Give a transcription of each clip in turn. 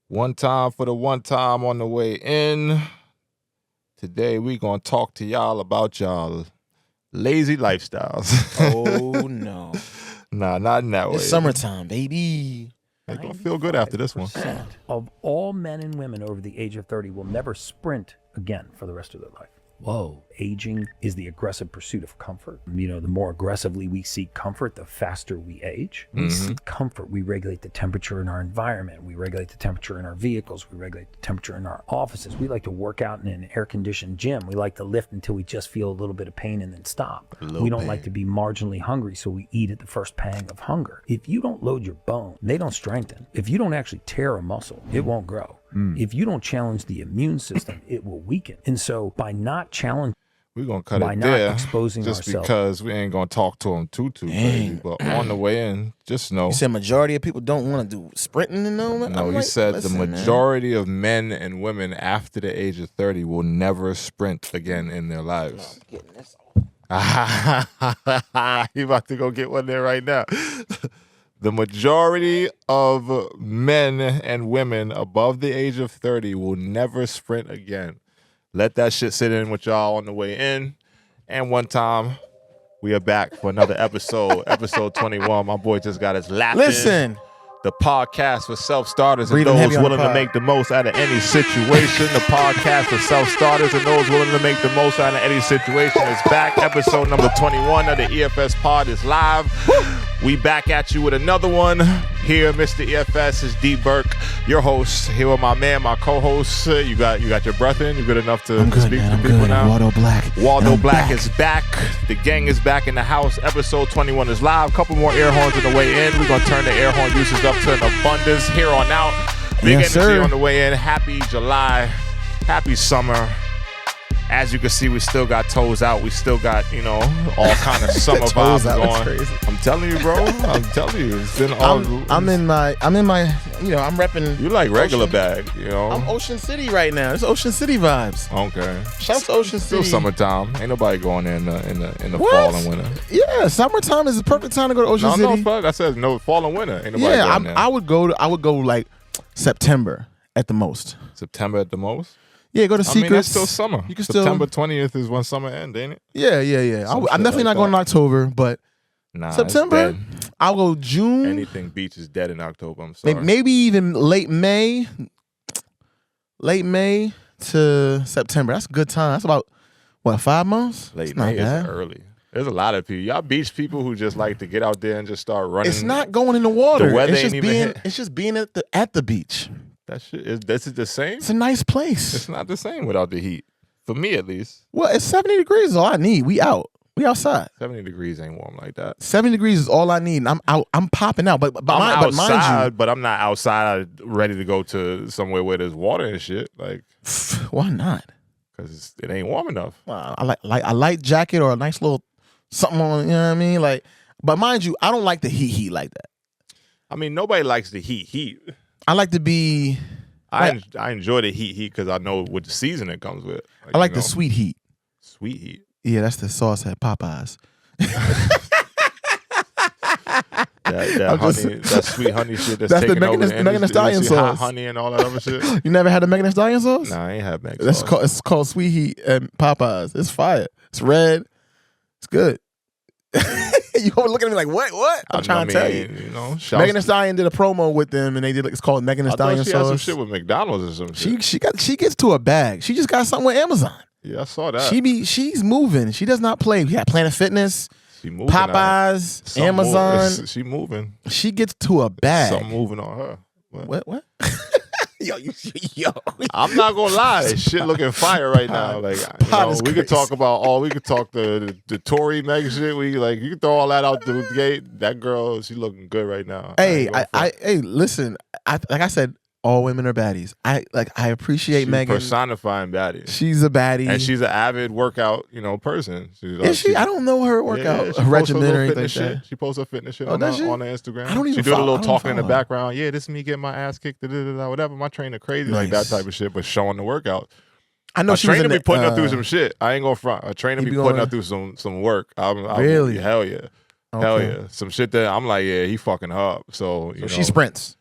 One time for the one time on the way in. Today we gonna talk to y'all about y'all lazy lifestyles. Oh no. Nah, not in that way. It's summertime, baby. They're gonna feel good after this one. Of all men and women over the age of 30 will never sprint again for the rest of their life. Whoa. Aging is the aggressive pursuit of comfort. You know, the more aggressively we seek comfort, the faster we age. We seek comfort. We regulate the temperature in our environment. We regulate the temperature in our vehicles. We regulate the temperature in our offices. We like to work out in an air-conditioned gym. We like to lift until we just feel a little bit of pain and then stop. We don't like to be marginally hungry, so we eat at the first pang of hunger. If you don't load your bone, they don't strengthen. If you don't actually tear a muscle, it won't grow. If you don't challenge the immune system, it will weaken. And so by not challenging, we're gonna cut by it not there exposing just ourselves. because we ain't gonna talk to them too crazy. But on the way in, just know. You said majority of people don't want to do sprinting and all that? No, he said the majority of men and women after the age of 30 will never sprint again in their lives. I'm getting this off. He about to go get one there right now. The majority of men and women above the age of 30 will never sprint again. Let that shit sit in with y'all on the way in. And one time, we are back for another episode, episode 21. My boy just got his lap in. Listen. The podcast for self-starters and Breathing those heavy on the willing to pod. make the most out of any situation. The podcast for self-starters and those willing to make the most out of any situation is back. Episode number 21 of the EFS pod is live. We back at you with another one. Here, Mr. EFS is D. Burke, your host. Here with my man, my co-host. You got your breath in? You good enough to speak to people now? Waldo Black. Waldo Black is back. The gang is back in the house. Episode 21 is live. Couple more air horns on the way in. We're going to turn the air horn usage up to an abundance here on out. Big Yes, energy sir. on the way in. Happy July. Happy summer. As you can see, we still got toes out. We still got, all kind of summer Toes vibes out, that's going. crazy. I'm telling you, bro. I'm telling you. It's been all... I'm in my, I'm repping. You like regular Ocean. bag, I'm Ocean City right now. It's Ocean City vibes. Okay. Shout out to Ocean Still City. summertime. Ain't nobody going in the What? fall and winter. Yeah, summertime is the perfect time to go to Ocean City. No, fuck. I said no fall and winter. Ain't nobody Yeah, going there. I would go like September at the most. September at the most. Yeah, go to I Secrets. mean, that's still summer. You can September 20th is when summer ends, ain't it? Yeah. Some I'm shit definitely like not going in October, but Nah, September. it's dead. I'll go June. Anything beach is dead in October. I'm sorry. Maybe even late May to September. That's a good time. That's about 5 months. Late It's not May is bad. early. There's a lot of people. Y'all beach people who just like to get out there and just start running. It's not going in the water. The weather it's ain't just even being. hit. It's just being at the beach. That shit is. This is the same. It's a nice place. It's not the same without the heat. For me, at least, Well, it's 70 degrees is all I need. We out. We outside. 70 degrees ain't warm like that. 70 degrees is all I need. And I'm out. I'm popping out. But I'm mind outside, but I'm not outside ready to go to somewhere where there's water and shit. Like, you, why not? because it ain't warm enough. I like a light jacket or a nice little something on. You know what I mean? Like, but mind you, I don't like the heat like that. I mean, nobody likes the heat. I like to be. I enjoy the heat because I know what the season it comes with. I like the sweet heat. Sweet heat. Yeah, that's the sauce at Popeyes. That sweet honey shit that's That's the taking over Megan Thee industry. Stallion You see hot sauce. honey and all that other shit. You never had a Megan Thee Stallion sauce? Nah, I ain't had Megan That's sauce. it's called sweet heat at Popeyes. It's fire. It's red. It's good. You over looking at me like what? I'm trying to tell you. Megan Thee Stallion did a promo with them, and they did it's called Megan Thee I Stallion thought she had some sauce. shit with McDonald's or some shit. She gets to a bag. She just got something with Amazon. Yeah, I saw that. She's moving. She does not play. Yeah, Planet Fitness, She moving Popeyes, Something Amazon. She moving. She gets to a bag. Something moving on her. What? yo. I'm not gonna lie, shit looking fire right now. Like Pod is we could crazy. talk about we could talk the Tory Meg shit. You can throw all that out the gate. That girl, she looking good right now. Hey, hey, listen. Like I said, all women are baddies. I appreciate She's Megan. personifying baddie. She's a baddie. And she's an avid workout, person. Is she? I don't know her workout she posts regimen her or little anything like fitness that. shit. She posts her fitness shit Oh, on her does she? Instagram. I don't even She do a follow- little I don't talking in the follow her. background. Yeah, this is me getting my ass kicked. Whatever. My trainer crazy like that Nice. type of shit, but showing the workout. I know A she was trainer in be the, putting her through some shit. I ain't gonna front. A trainer he be be putting her going- through some work. Really? Hell yeah. Hell yeah. Some shit that I'm like, yeah, he fucking up. So she sprints.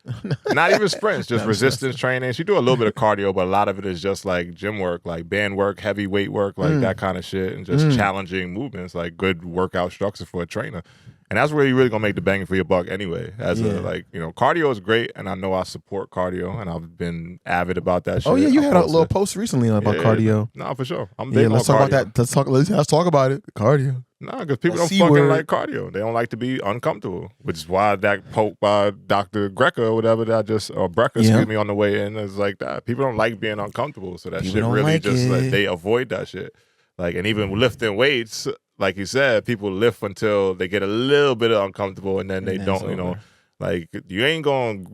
Not even sprints, just resistance training. She do a little bit of cardio, but a lot of it is just like gym work, like band work, heavy weight work, like that kind of shit, and just challenging movements, like good workout structure for a trainer. And that's where you're really gonna make the bang for your buck anyway. As a cardio is great, and I know I support cardio, and I've been avid about that shit. Oh yeah, you had a little post recently about cardio. No, for sure. I'm big on let's talk cardio. about that. Let's talk about it. Cardio. No, because people don't fucking like cardio. They don't like to be uncomfortable, which is why that quote by Dr. Greca or whatever that I just, or Brecker, excuse me, on the way in is like that. People don't like being uncomfortable, so that people shit really like just like they avoid that shit. Like, and even lifting weights, like you said, people lift until they get a little bit uncomfortable, and then they don't. You know, like you ain't gonna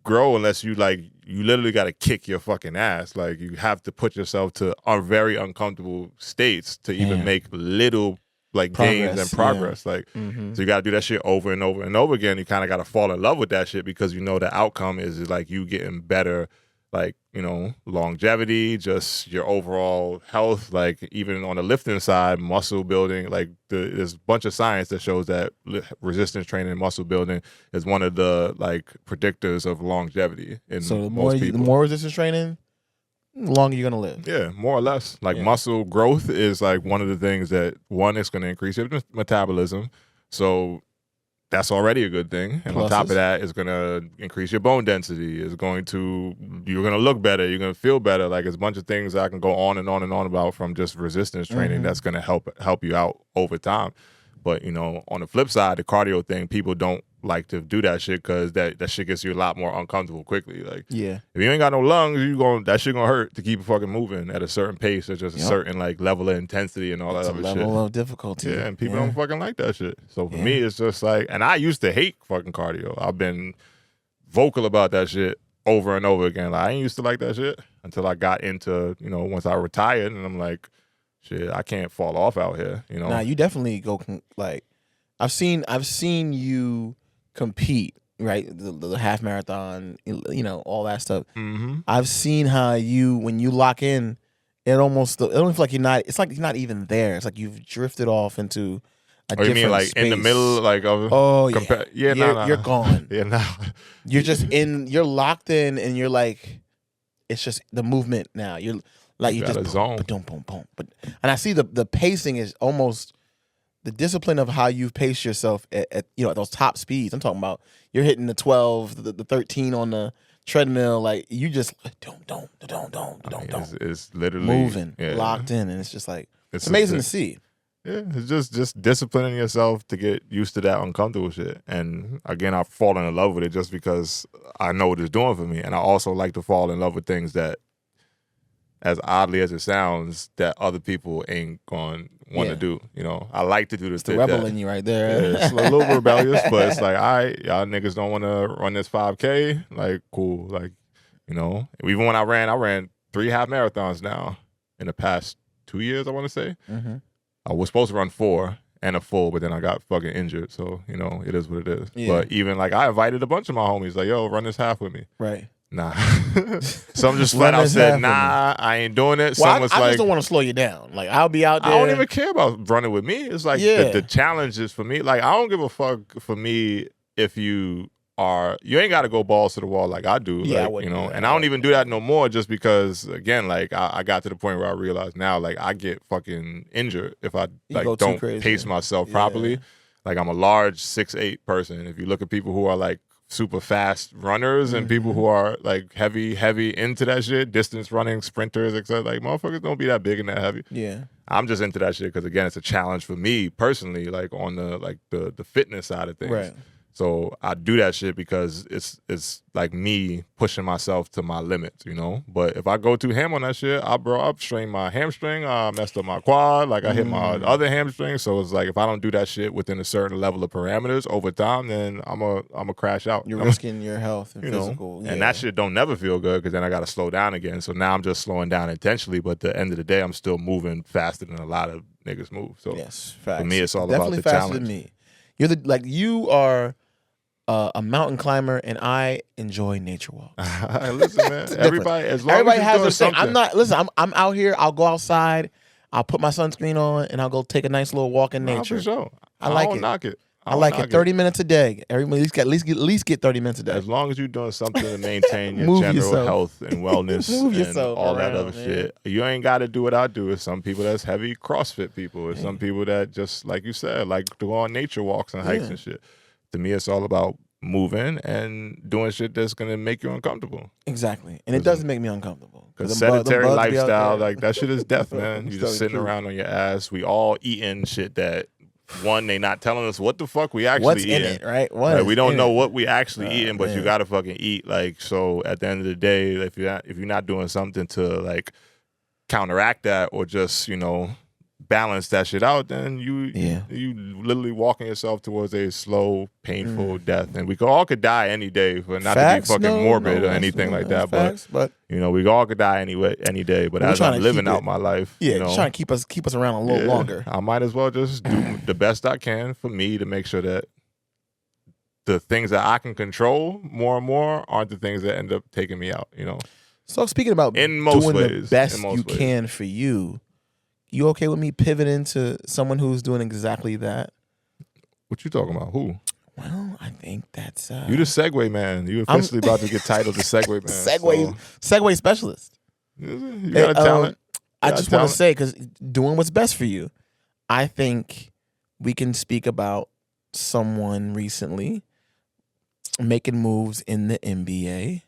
grow unless you literally got to kick your fucking ass. Like you have to put yourself to very uncomfortable states to even make little gains and progress. Like so you gotta do that shit over and over and over again. You kind of gotta fall in love with that shit because you know the outcome is like you getting better, like, you know, longevity, just your overall health, like even on the lifting side, muscle building. Like there's a bunch of science that shows that resistance training and muscle building is one of the like predictors of longevity in most people. The more resistance training, the longer you're gonna live. Yeah, more or less. Like muscle growth is like one of the things that it's going to increase your metabolism. So that's already a good thing. And on top of that, it's going to increase your bone density. You're going to look better. You're going to feel better. Like there's a bunch of things I can go on and on and on about from just resistance training that's going to help you out over time. But, you know, on the flip side, the cardio thing, people don't like to do that shit because that shit gets you a lot more uncomfortable quickly. Like, if you ain't got no lungs, that shit gonna hurt to keep fucking moving at a certain pace or just a certain like level of intensity and all that other shit. Level of difficulty. Yeah, and people don't fucking like that shit. So for me, it's just like, and I used to hate fucking cardio. I've been vocal about that shit over and over again. Like, I ain't used to like that shit until I got into, you know, once I retired, and I'm like, shit, I can't fall off out here. You know, nah, you definitely go like, I've seen you compete, right? The half marathon, you know, all that stuff. I've seen how when you lock in, it don't feel like it's like you're not even there. It's like you've drifted off into a different you mean like space. in the middle, like of you're gone. You're just you're locked in, and you're like, it's just the movement now. You're like, you just zone. Boom, boom, boom. And I see the pacing is almost the discipline of how you pace yourself at you know, at those top speeds. I'm talking about you're hitting the 12, the 13 on the treadmill. Like you just don't. It's literally moving, locked in, and it's just like it's amazing to see. Yeah, it's just disciplining yourself to get used to that uncomfortable shit. And again, I've fallen in love with it just because I know what it's doing for me. And I also like to fall in love with things that, as oddly as it sounds, that other people ain't going to want to do. You know, I like to do this. The rebel in you right there. Yeah, it's a little rebellious, but it's like, all right, y'all niggas don't want to run this 5K. Like, cool. Like, you know, even when I ran 3 half marathons now in the past 2 years, I want to say. I was supposed to run 4 and a full, but then I got fucking injured. So, you know, it is what it is. Yeah. But even like, I invited a bunch of my homies, like, yo, run this half with me. Right. Nah. Some just flat out said, nah, I ain't doing it. Well, Some was I like, just don't want to slow you down. Like, I'll be out there. I don't even care about running with me. It's like the challenge is for me. Like, I don't give a fuck for me if you ain't got to go balls to the wall like I do. Yeah, like, you know, and I don't even do that no more just because, again, like I got to the point where I realized now, like I get fucking injured if I don't pace myself properly. Like I'm a large 6'8" person. If you look at people who are like super fast runners and people who are like heavy into that shit, distance running, sprinters, etc. Like motherfuckers don't be that big and that heavy. Yeah. I'm just into that shit because again, it's a challenge for me personally, like on the fitness side of things. Right. So I do that shit because it's like me pushing myself to my limits, you know? But if I go too ham on that shit, I strained my hamstring, I messed up my quad, like I hit my other hamstring. So it's like if I don't do that shit within a certain level of parameters over time, then I'm a crash out. You're risking your health and physical. And that shit don't never feel good because then I got to slow down again. So now I'm just slowing down intentionally, but at the end of the day, I'm still moving faster than a lot of niggas move. So yes, facts. For me, it's all definitely about the faster challenge. Than me. You are a mountain climber, and I enjoy nature walks. Listen, man. Everybody has their thing. I'm out here. I'll go outside. I'll put my sunscreen on, and I'll go take a nice little walk in nature. For sure. I like don't it. knock it. I like it. 30 minutes a day. Everybody at least get 30 minutes a day. As long as you're doing something to maintain your Move general yourself. health and wellness Move and yourself all that around, other man. shit. You ain't got to do what I do. There's some people that's heavy CrossFit people. There's some people that just, like you said, like to go on nature walks and hikes and shit. To me, it's all about moving and doing shit that's going to make you uncomfortable. Exactly. And it doesn't make me uncomfortable. Because sedentary lifestyle, like that shit is death, man. You're just sitting around on your ass. We all eating shit that, one, they not telling us what the fuck we actually What's eating. in it, right? We don't know what we actually eating, but you gotta fucking eat. Like, so at the end of the day, if you're not doing something to like counteract that or just, you know, balance that shit out, then you literally walking yourself towards a slow, painful death. And we all could die any day, for not to be fucking morbid or anything like that. But you know, we all could die any day. But as I'm living out my life, you know, trying to keep us around a little longer. I might as well just do the best I can for me to make sure that the things that I can control more and more aren't the things that end up taking me out. You know. So speaking about in most doing ways, the best you can for you. You okay with me pivoting to someone who's doing exactly that? What you talking about? Who? Well, I think that's... you the Segway man. You officially about to get titled the Segway man. Segway specialist. You got a talent. I just want to say, because doing what's best for you, I think we can speak about someone recently making moves in the NBA.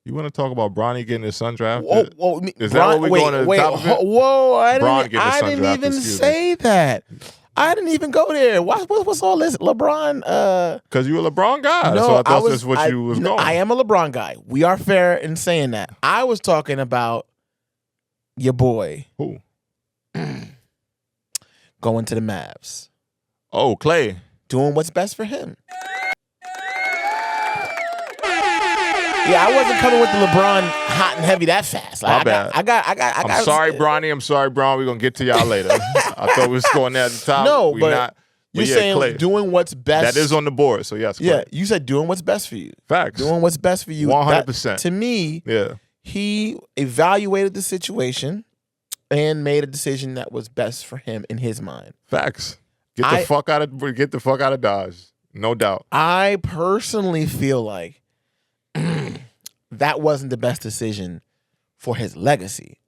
You want to talk about Bronny getting his son drafted? Whoa, is that what we're going to the top of it? Whoa, I didn't even say that. I didn't even go there. What's all this? LeBron? Because you're a LeBron guy. No, so I thought that's what you was going. I am a LeBron guy. We are fair in saying that. I was talking about your boy. Who? Going to the Mavs. Oh, Klay. Doing what's best for him. Yeah, I wasn't coming with the LeBron hot and heavy that fast. My bad. I'm sorry, Bronny. I'm sorry, Bron. We're going to get to y'all later. I thought we was going there at the top. No, but you're saying Klay. Doing what's best. That is on the board, so yes. Klay. Yeah, you said doing what's best for you. Facts. Doing what's best for you. 100%. To me, he evaluated the situation and made a decision that was best for him in his mind. Facts. Get the fuck out of Dodge. No doubt. I personally feel like that wasn't the best decision for his legacy.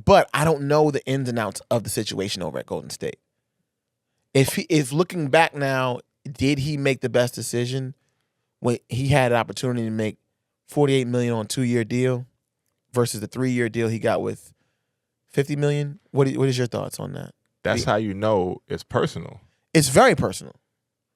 But I don't know the ins and outs of the situation over at Golden State. If looking back now, did he make the best decision when he had an opportunity to make $48 million on a 2-year deal versus the 3-year deal he got with $50 million? What is your thoughts on that? That's how you know it's personal. It's very personal.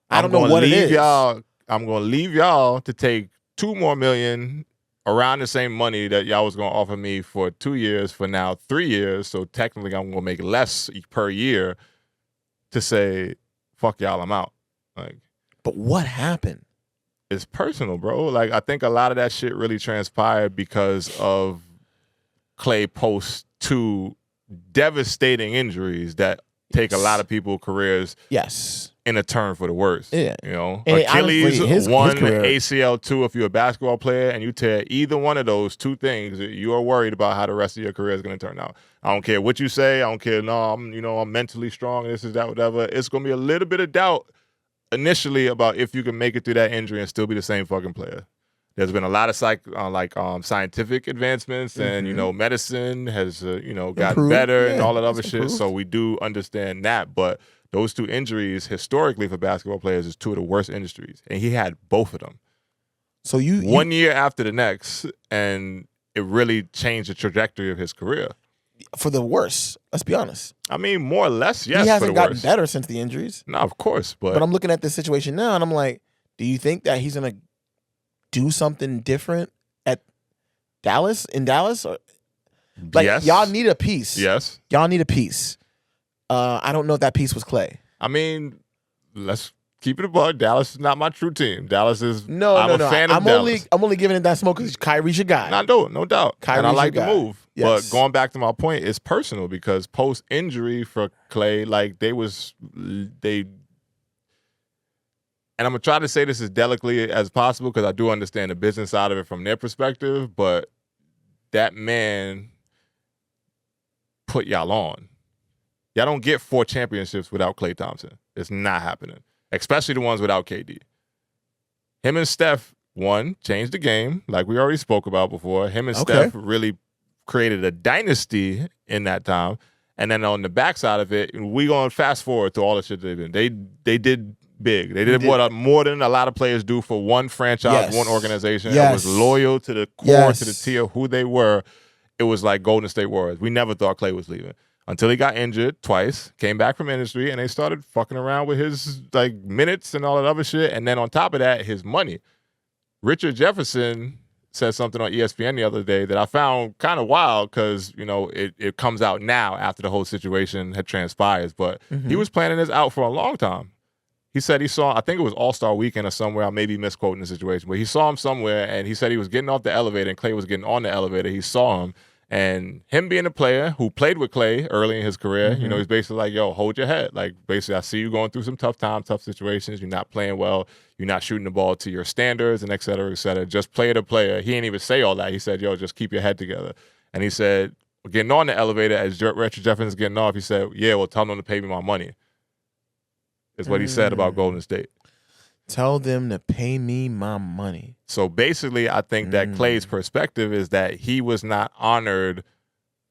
I don't know what it is. I'm going to leave y'all to take $2 more million around the same money that y'all was going to offer me for 2 years for now 3 years. So technically I'm going to make less per year to say, fuck y'all, I'm out. Like, but what happened? It's personal, bro. Like, I think a lot of that shit really transpired because of Klay post 2 devastating injuries that take a lot of people's careers in a turn for the worse. Yeah. You know, and Achilles, his career. ACL 2 if you're a basketball player, and you tear either one of those 2 things, you are worried about how the rest of your career is going to turn out. I don't care what you say. I don't care. No, I'm mentally strong. This is that, whatever. It's going to be a little bit of doubt initially about if you can make it through that injury and still be the same fucking player. There's been a lot of scientific advancements, and medicine has gotten better and all that other shit. So we do understand that, but those 2 injuries historically for basketball players is 2 of the worst injuries, and he had both of them. So you 1 year after the next, and it really changed the trajectory of his career for the worse. Let's be honest. I mean, more or less, yes. He hasn't gotten worse. Better since the injuries. No, of course, but I'm looking at this situation now, and I'm like, do you think that he's gonna do something different at Dallas? Or yes. Y'all need a piece. Yes, y'all need a piece. I don't know if that piece was Klay. I mean, let's keep it above. Dallas is not my true team. Dallas is I'm a fan of Dallas. I'm only giving it that smoke because Kyrie's your guy. No doubt. Kyrie's and I like the guy. move. Yes. But going back to my point, it's personal because post injury for Klay, and I'm going to try to say this as delicately as possible because I do understand the business side of it from their perspective, but that man put y'all on. Y'all don't get 4 championships without Klay Thompson. It's not happening, especially the ones without KD. Him and Steph, one, changed the game, like we already spoke about before. Him and Steph really created a dynasty in that time. And then on the backside of it, we going to fast forward to all the shit they've been. They did big. They did what more than a lot of players do for one franchise, one organization. It was loyal to the core, to the tier, who they were. It was like Golden State Warriors. We never thought Klay was leaving until he got injured twice, came back from industry, and they started fucking around with his like minutes and all that other shit. And then on top of that, his money. Richard Jefferson said something on ESPN the other day that I found kind of wild because, you know, it comes out now after the whole situation had transpired. But he was planning this out for a long time. He said he saw, I think it was All-Star Weekend or somewhere, I may be misquoting the situation, but he saw him somewhere and he said he was getting off the elevator and Klay was getting on the elevator. He saw him. And him being a player who played with Klay early in his career, you know, he's basically like, yo, hold your head. Like, basically, I see you going through some tough times, tough situations. You're not playing well. You're not shooting the ball to your standards and et cetera, et cetera. Just play the player. He didn't even say all that. He said, yo, just keep your head together. And he said, getting on the elevator, as Richard Jefferson's getting off, he said, yeah, well, tell them to pay me my money, is what he said about Golden State. Tell them to pay me my money. So basically, I think that Klay's perspective is that he was not honored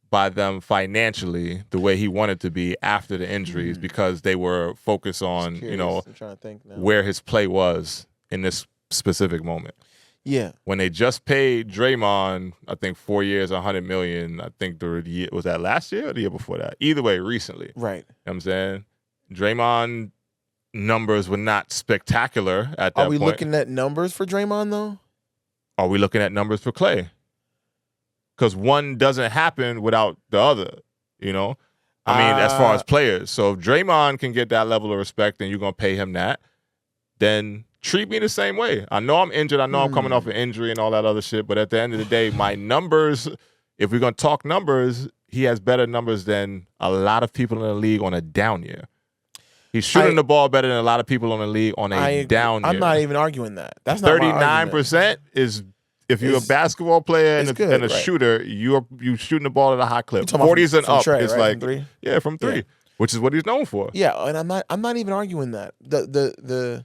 by them financially the way he wanted to be after the injuries because they were focused on, you know, where his play was in this specific moment. Yeah. When they just paid Draymond, I think 4 years, $100 million. I think was that last year or the year before that? Either way, recently. Right. You know what I'm saying? Draymond numbers were not spectacular at that point. Are we looking at numbers for Draymond, though? Are we looking at numbers for Klay? Because one doesn't happen without the other, you know? I mean, as far as players. So if Draymond can get that level of respect and you're going to pay him that, then treat me the same way. I know I'm injured. I know I'm coming off an injury and all that other shit. But at the end of the day, my numbers, if we're going to talk numbers, he has better numbers than a lot of people in the league on a down year. He's shooting the ball better than a lot of people in the league on a down year. I'm not even arguing that. That's not 39% is, if you're a basketball player and a shooter, you're shooting the ball at a high clip. 40s and up, Trey, it's right? like From three? Yeah, from three, which is what he's known for. Yeah, and I'm not even arguing that. The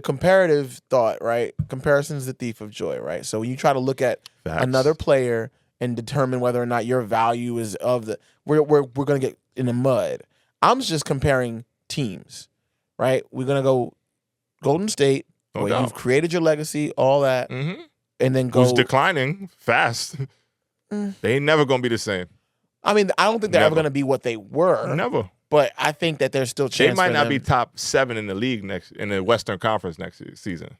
comparative thought, right? Comparison's the thief of joy, right? So when you try to look at another player and determine whether or not your value is of the, we're gonna get in the mud. I'm just comparing teams, right? We're gonna go Golden State, where you've created your legacy, all that, and then go. Who's declining fast? They ain't never gonna be the same. I mean, I don't think they're ever gonna be what they were. Never. But I think that there's still chance. They might not be top 7 in the league in the Western Conference next season.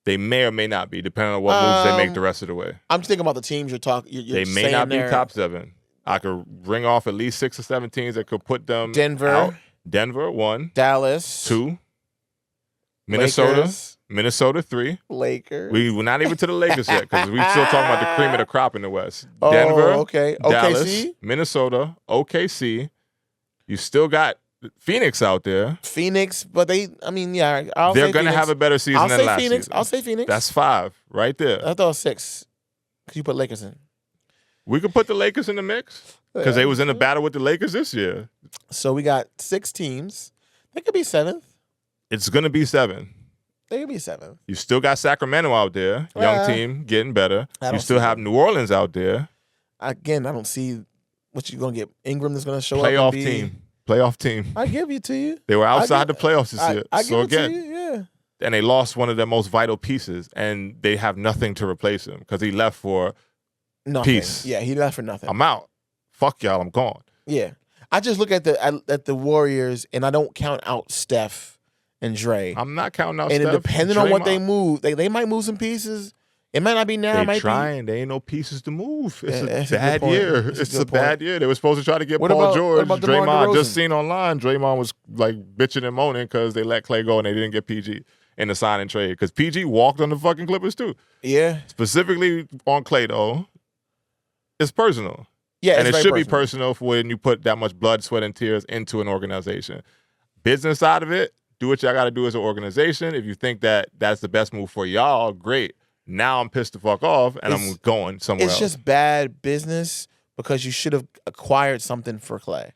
They may or may not be, depending on what moves they make the rest of the way. I'm just thinking about the teams you're talking. They may not be top 7. I could ring off at least 6 or 7 teams that could put them out. Denver, 1. Dallas, 2. Minnesota, Lakers. Minnesota, 3. Lakers. We're not even to the Lakers yet because we're still talking about the cream of the crop in the West. Denver, Dallas, OKC? Minnesota, OKC. You still got Phoenix out there. Phoenix, but they're going to have a better season than last season. I'll say Phoenix. That's 5 right there. I thought 6. Because you put Lakers in. We could put the Lakers in the mix because they was in a battle with the Lakers this year. So we got 6 teams. They could be 7th. It's going to be 7. They could be 7th. You still got Sacramento out there. Young team, getting better. You still have New Orleans out there. Again, I don't see what you're going to get. Ingram is going to show up. Playoff team. I give you to you. They were outside the playoffs this year. I give it to you, yeah. And they lost one of their most vital pieces, and they have nothing to replace him because he left for nothing. Peace. Yeah, he left for nothing. I'm out. Fuck y'all, I'm gone. Yeah. I just look at the Warriors, and I don't count out Steph and Dre. I'm not counting out Steph. And depending on what they move, they might move some pieces. It might not be now. They're trying. There ain't no pieces to move. It's a bad year. It's a bad year. They were supposed to try to get Paul George. Draymond just seen online. Draymond was like bitching and moaning because they let Klay go and they didn't get PG in the sign and trade. Because PG walked on the fucking Clippers too. Yeah. Specifically on Klay though, it's personal. Yeah, and it should be personal for when you put that much blood, sweat, and tears into an organization. Business side of it, do what y'all got to do as an organization. If you think that that's the best move for y'all, great. Now I'm pissed the fuck off, and I'm going somewhere else. It's just bad business because you should have acquired something for Klay.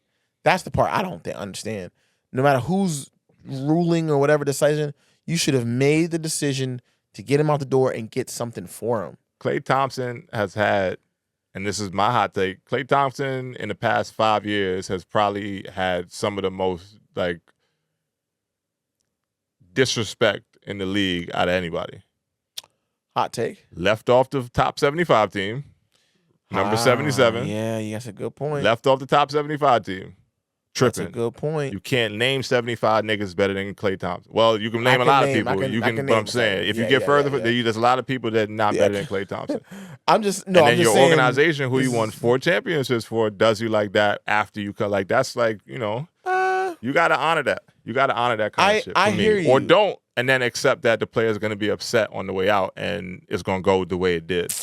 That's the part I don't understand. No matter who's ruling or whatever decision, you should have made the decision to get him out the door and get something for him. Klay Thompson has had, and this is my hot take, Klay Thompson in the past 5 years has probably had some of the most like disrespect in the league out of anybody. Hot take. Left off the top 75 team, number 77. Yeah, that's a good point. Left off the top 75 team. Tripping. That's a good point. You can't name 75 niggas better than Klay Thompson. Well, you can name a lot of people. But I'm saying, if you get further, there's a lot of people that are not better than Klay Thompson. And then your organization, who you won 4 championships for, does you like that after you cut. Like, that's like, you got to honor that. You got to honor that kind of shit. I hear you. Or don't, and then accept that the player is going to be upset on the way out, and it's going to go the way it did.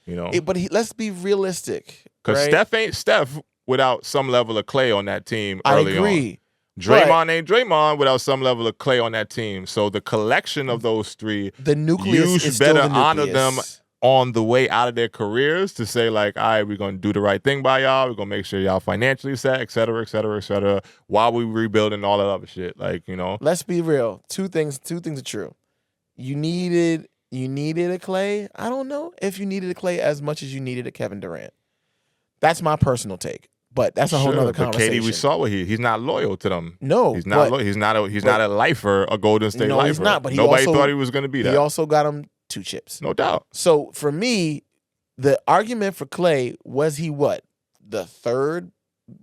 But let's be realistic. Because right? Steph ain't Steph without some level of Klay on that team early on. I agree. Draymond ain't Draymond without some level of Klay on that team. So the collection of those three, the nucleus, you should better honor them on the way out of their careers to say, like, all right, we're going to do the right thing by y'all. We're going to make sure y'all financially set, et cetera, et cetera, et cetera, while we rebuilding all that other shit. Like, Let's be real. Two things are true. You needed a Klay. I don't know if you needed a Klay as much as you needed a Kevin Durant. That's my personal take. But that's a whole other conversation. But KD, we saw what he's not loyal to them. No, he's not. He's not a lifer, a Golden State lifer. He's not. But nobody thought he was going to be that. He also got him 2 chips, no doubt. So for me, the argument for Klay was he what, the 3rd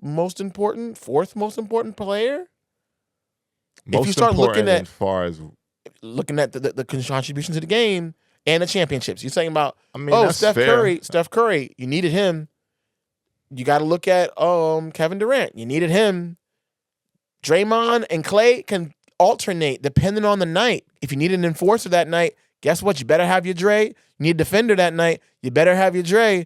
most important, 4th most important player? Most if you start looking at as far as the contributions to the game and the championships, you're saying about Steph Curry, you needed him. You got to look at Kevin Durant. You needed him. Draymond and Klay can alternate depending on the night. If you need an enforcer that night, guess what? You better have your Dre. You need a defender that night. You better have your Dre.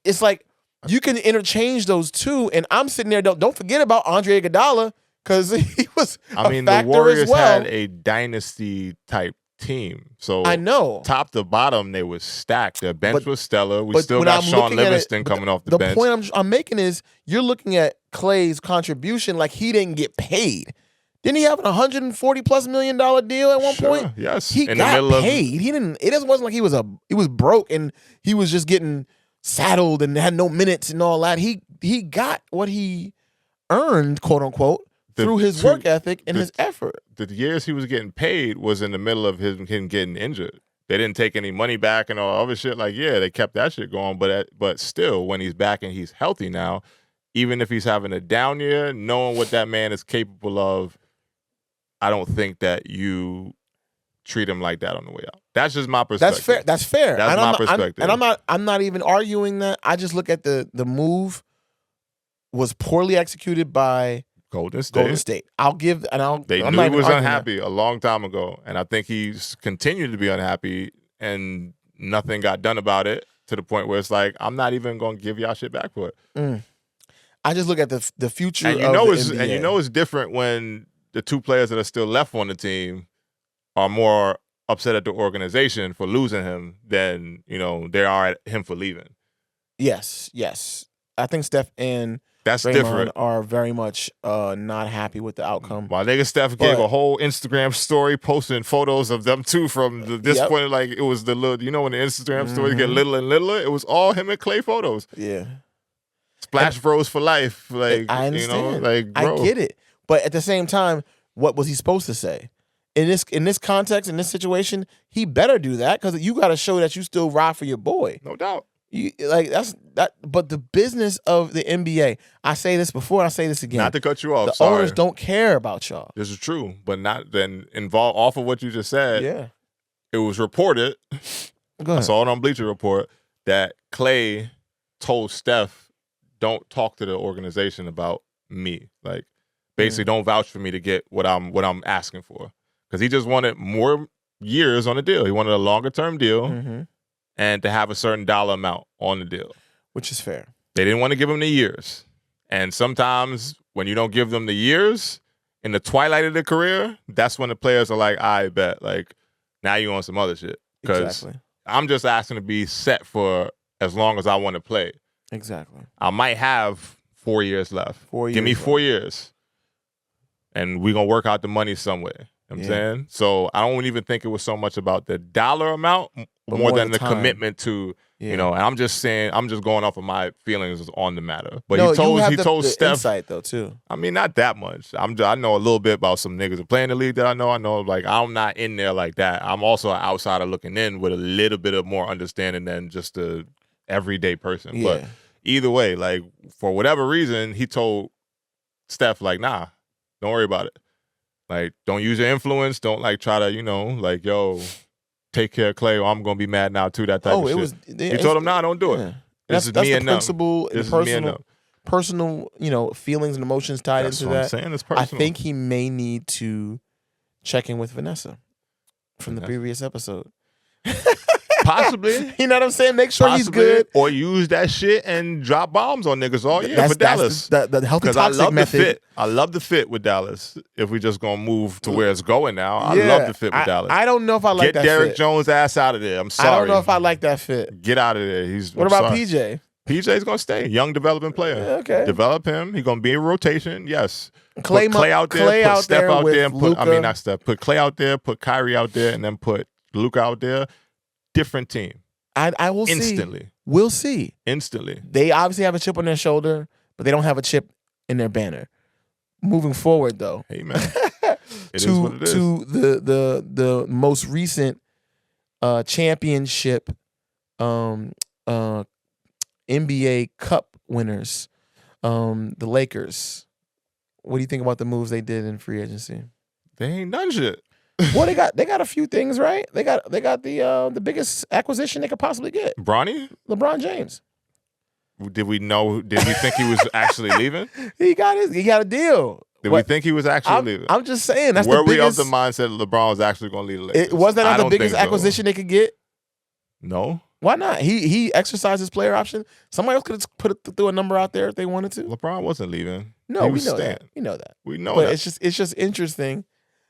It's like you can interchange those two. And I'm sitting there. Don't forget about Andre Iguodala because he was a factor the Warriors as well. had a dynasty type team. So I know top to bottom they was stacked. Their bench was stellar. We still got Sean Livingston coming off the bench. The point I'm making is you're looking at Klay's contribution like he didn't get paid. Didn't he have a $140+ million deal at one point? Yes, he got paid. He didn't. It wasn't like he was broke and he was just getting saddled and had no minutes and all that. He got what he earned, quote unquote, through his work ethic and his effort. The years he was getting paid was in the middle of him getting injured. They didn't take any money back and all other shit. Like, yeah, they kept that shit going. But still, when he's back and he's healthy now, even if he's having a down year, knowing what that man is capable of, I don't think that you treat him like that on the way out. That's just my perspective. That's fair. That's my perspective. I'm not even arguing that. I just look at the move was poorly executed by Golden State. They knew he was unhappy a long time ago, and I think he's continued to be unhappy, and nothing got done about it to the point where it's like, I'm not even going to give y'all shit back for it. I just look at the future and NBA. It's different when the 2 players that are still left on the team are more upset at the organization for losing him than, they are at him for leaving. Yes. I think Steph and that's Draymond different. Are very much not happy with the outcome. My nigga Steph gave a whole Instagram story posting photos of them two from this point. Like, it was the little, when the Instagram stories get littler and littler, it was all him and Klay photos. Yeah. Splash Bros for life. Like, I understand. Bro. I get it. But at the same time, what was he supposed to say? In this context, in this situation, he better do that because you got to show that you still ride for your boy. No doubt. But the business of the NBA, I say this before, I say this again. Not to cut you off. The owners don't care about y'all. This is true, but not then involved off of what you just said. Yeah, it was reported. I saw it on Bleacher Report that Klay told Steph, "Don't talk to the organization about me. Like, basically, don't vouch for me to get what I'm asking for." Because he just wanted more years on the deal. He wanted a longer term deal. And to have a certain dollar amount on the deal. Which is fair. They didn't want to give him the years. And sometimes when you don't give them the years, in the twilight of their career, that's when the players are like, I bet. Like, now you on some other shit. Because I'm just asking to be set for as long as I want to play. Exactly. I might have 4 years left. 4 years. Give me 4 years. And we're going to work out the money somewhere. You know what I'm saying? So I don't even think it was so much about the dollar amount, more than the commitment to, you know, and I'm just saying, I'm just going off of my feelings on the matter. But he told Steph. Insight though too. I mean, not that much. I know a little bit about some niggas that play in the league that I know. Like, I'm not in there like that. I'm also an outsider looking in with a little bit of more understanding than just a everyday person. Yeah. But either way, like, for whatever reason, he told Steph, like, nah, don't worry about it. Like, don't use your influence. Don't, like, try to, you know, like, yo, take care of Klay, or I'm going to be mad now, too, that type of shit. He told him, nah, don't do it. That's is me the and principle and personal, you know, feelings and emotions tied into that. That's what I'm saying. It's personal. I think he may need to check in with Vanessa from the previous episode. Possibly. You know what I'm saying? Make sure he's good. Or use that shit and drop bombs on niggas all year for Dallas. That's the healthy toxic method. I love the fit with Dallas. If we just going to move to where it's going now, I love the fit with Dallas. I don't know if I like that fit. Get Derrick Jones' ass out of there. I'm sorry. I don't know if I like that fit. Get out of there. What about PJ? PJ's going to stay. Young developing player. Okay. Develop him. He's going to be in rotation. Yes. Klay out there. Put Steph out there. Not Steph. Put Klay out there. Put Kyrie out there. And then put Luka out there. Different team. I will see. Instantly. We'll see. Instantly. They obviously have a chip on their shoulder, but they don't have a chip in their banner. Moving forward, though. Hey, man. It is what it is. To the most recent championship NBA Cup winners, the Lakers. What do you think about the moves they did in free agency? They ain't done shit. Well, they got a few things right. They got the biggest acquisition they could possibly get. LeBron James. Did we think he was actually leaving? He got a deal. We think he was actually leaving? I'm just saying that's Were the biggest. we of the mindset that LeBron was actually going to leave the Lakers? Was that not the biggest acquisition they could get? No. Why not? He exercised his player option. Somebody else could have put threw a number out there if they wanted to. LeBron wasn't leaving. No, we know that. We know that. We know but that. It's just interesting.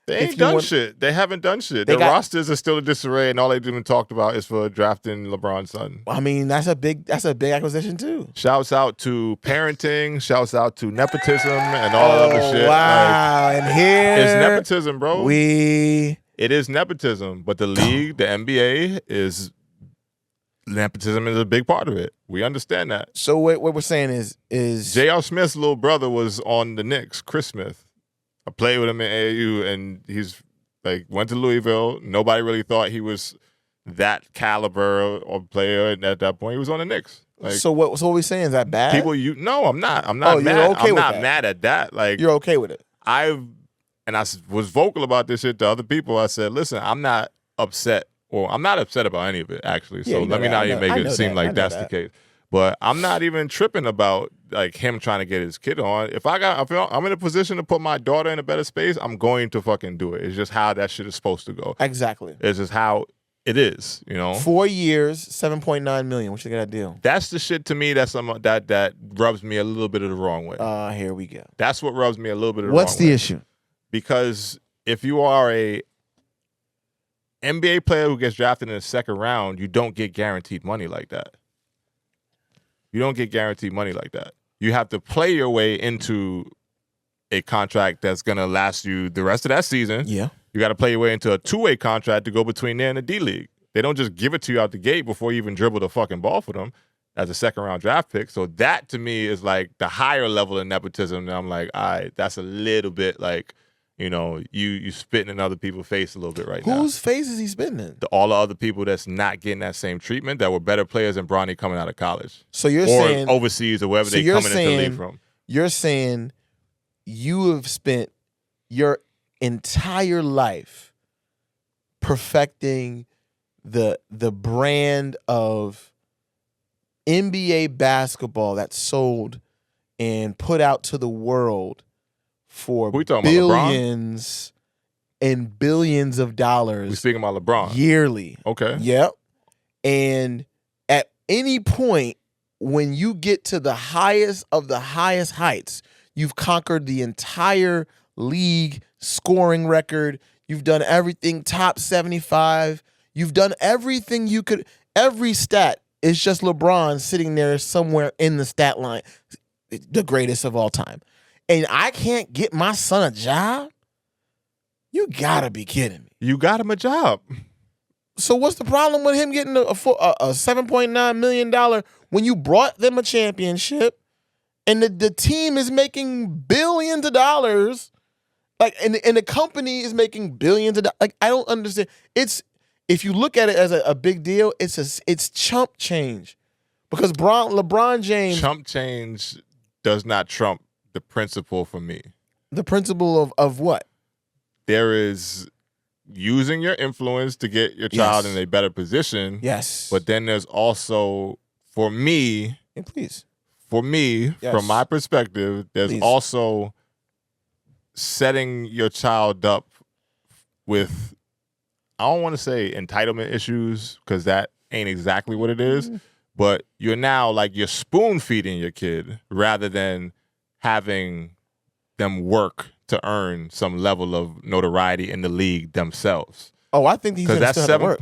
They ain't done shit. They haven't done shit. Their rosters are still in disarray, and all they've even talked about is for drafting LeBron's son. I mean, that's a big acquisition too. Shouts out to parenting. Shouts out to nepotism and all that other shit. Wow, and here it's nepotism, bro. It is nepotism, but the league, the NBA, is nepotism is a big part of it. We understand that. So what we're saying is J.R. Smith's little brother was on the Knicks, Chris Smith. I played with him in AAU, and he's like went to Louisville. Nobody really thought he was that caliber of player, and at that point, he was on the Knicks. Like, so what we're saying is that bad? No, I'm not. I'm not mad. Okay I'm with not that. mad at that. Like, you're okay with it. I was vocal about this shit to other people. I said, listen, I'm not upset, or I'm not upset about any of it actually. So let me not even make it seem like that's the case. But I'm not even tripping about like him trying to get his kid on. If I'm in a position to put my daughter in a better space, I'm going to fucking do it. It's just how that shit is supposed to go. Exactly. It's just how it is, you know. 4 years, $7.9 million. What you think of that deal? That's the shit to me. That's that rubs me a little bit of the wrong way. Here we go. That's what rubs me a little bit of the wrong way. What's the issue? Because if you are a NBA player who gets drafted in the second round, you don't get guaranteed money like that. You don't get guaranteed money like that. You have to play your way into a contract that's going to last you the rest of that season. Yeah. You got to play your way into a two-way contract to go between there and the D-League. They don't just give it to you out the gate before you even dribble the fucking ball for them as a second-round draft pick. So that, to me, is like the higher level of nepotism. And I'm like, all right, that's a little bit like, you know, you spitting in other people's face a little bit right now. Whose face is he spitting in? All the other people that's not getting that same treatment that were better players than Bronny coming out of college. So you're saying overseas or wherever they coming into the league from. You're saying you have spent your entire life perfecting the brand of NBA basketball that's sold and put out to the world for billions and billions of dollars. We're speaking about LeBron. Yearly. Okay. Yep. And at any point when you get to the highest of the highest heights, you've conquered the entire league scoring record. You've done everything top 75. You've done everything you could. Every stat is just LeBron sitting there somewhere in the stat line. the greatest of all time, and I can't get my son a job, you gotta be kidding me. You got him a job. So what's the problem with him getting a $7.9 million when you brought them a championship and the team is making billions of dollars, like, and the company is making billions of dollars? Like, I don't understand. It's, if you look at it as a big deal, it's chump change, because LeBron James. Chump change does not trump the principle for me. The principle of what? There is using your influence to get your child in a better position. Yes. But then there's also, for me, from my perspective, there's also setting your child up with, I don't want to say entitlement issues, because that ain't exactly what it is, but you're now like, you're spoon feeding your kid rather than having them work to earn some level of notoriety in the league themselves. Oh, I think he's going to still have to work.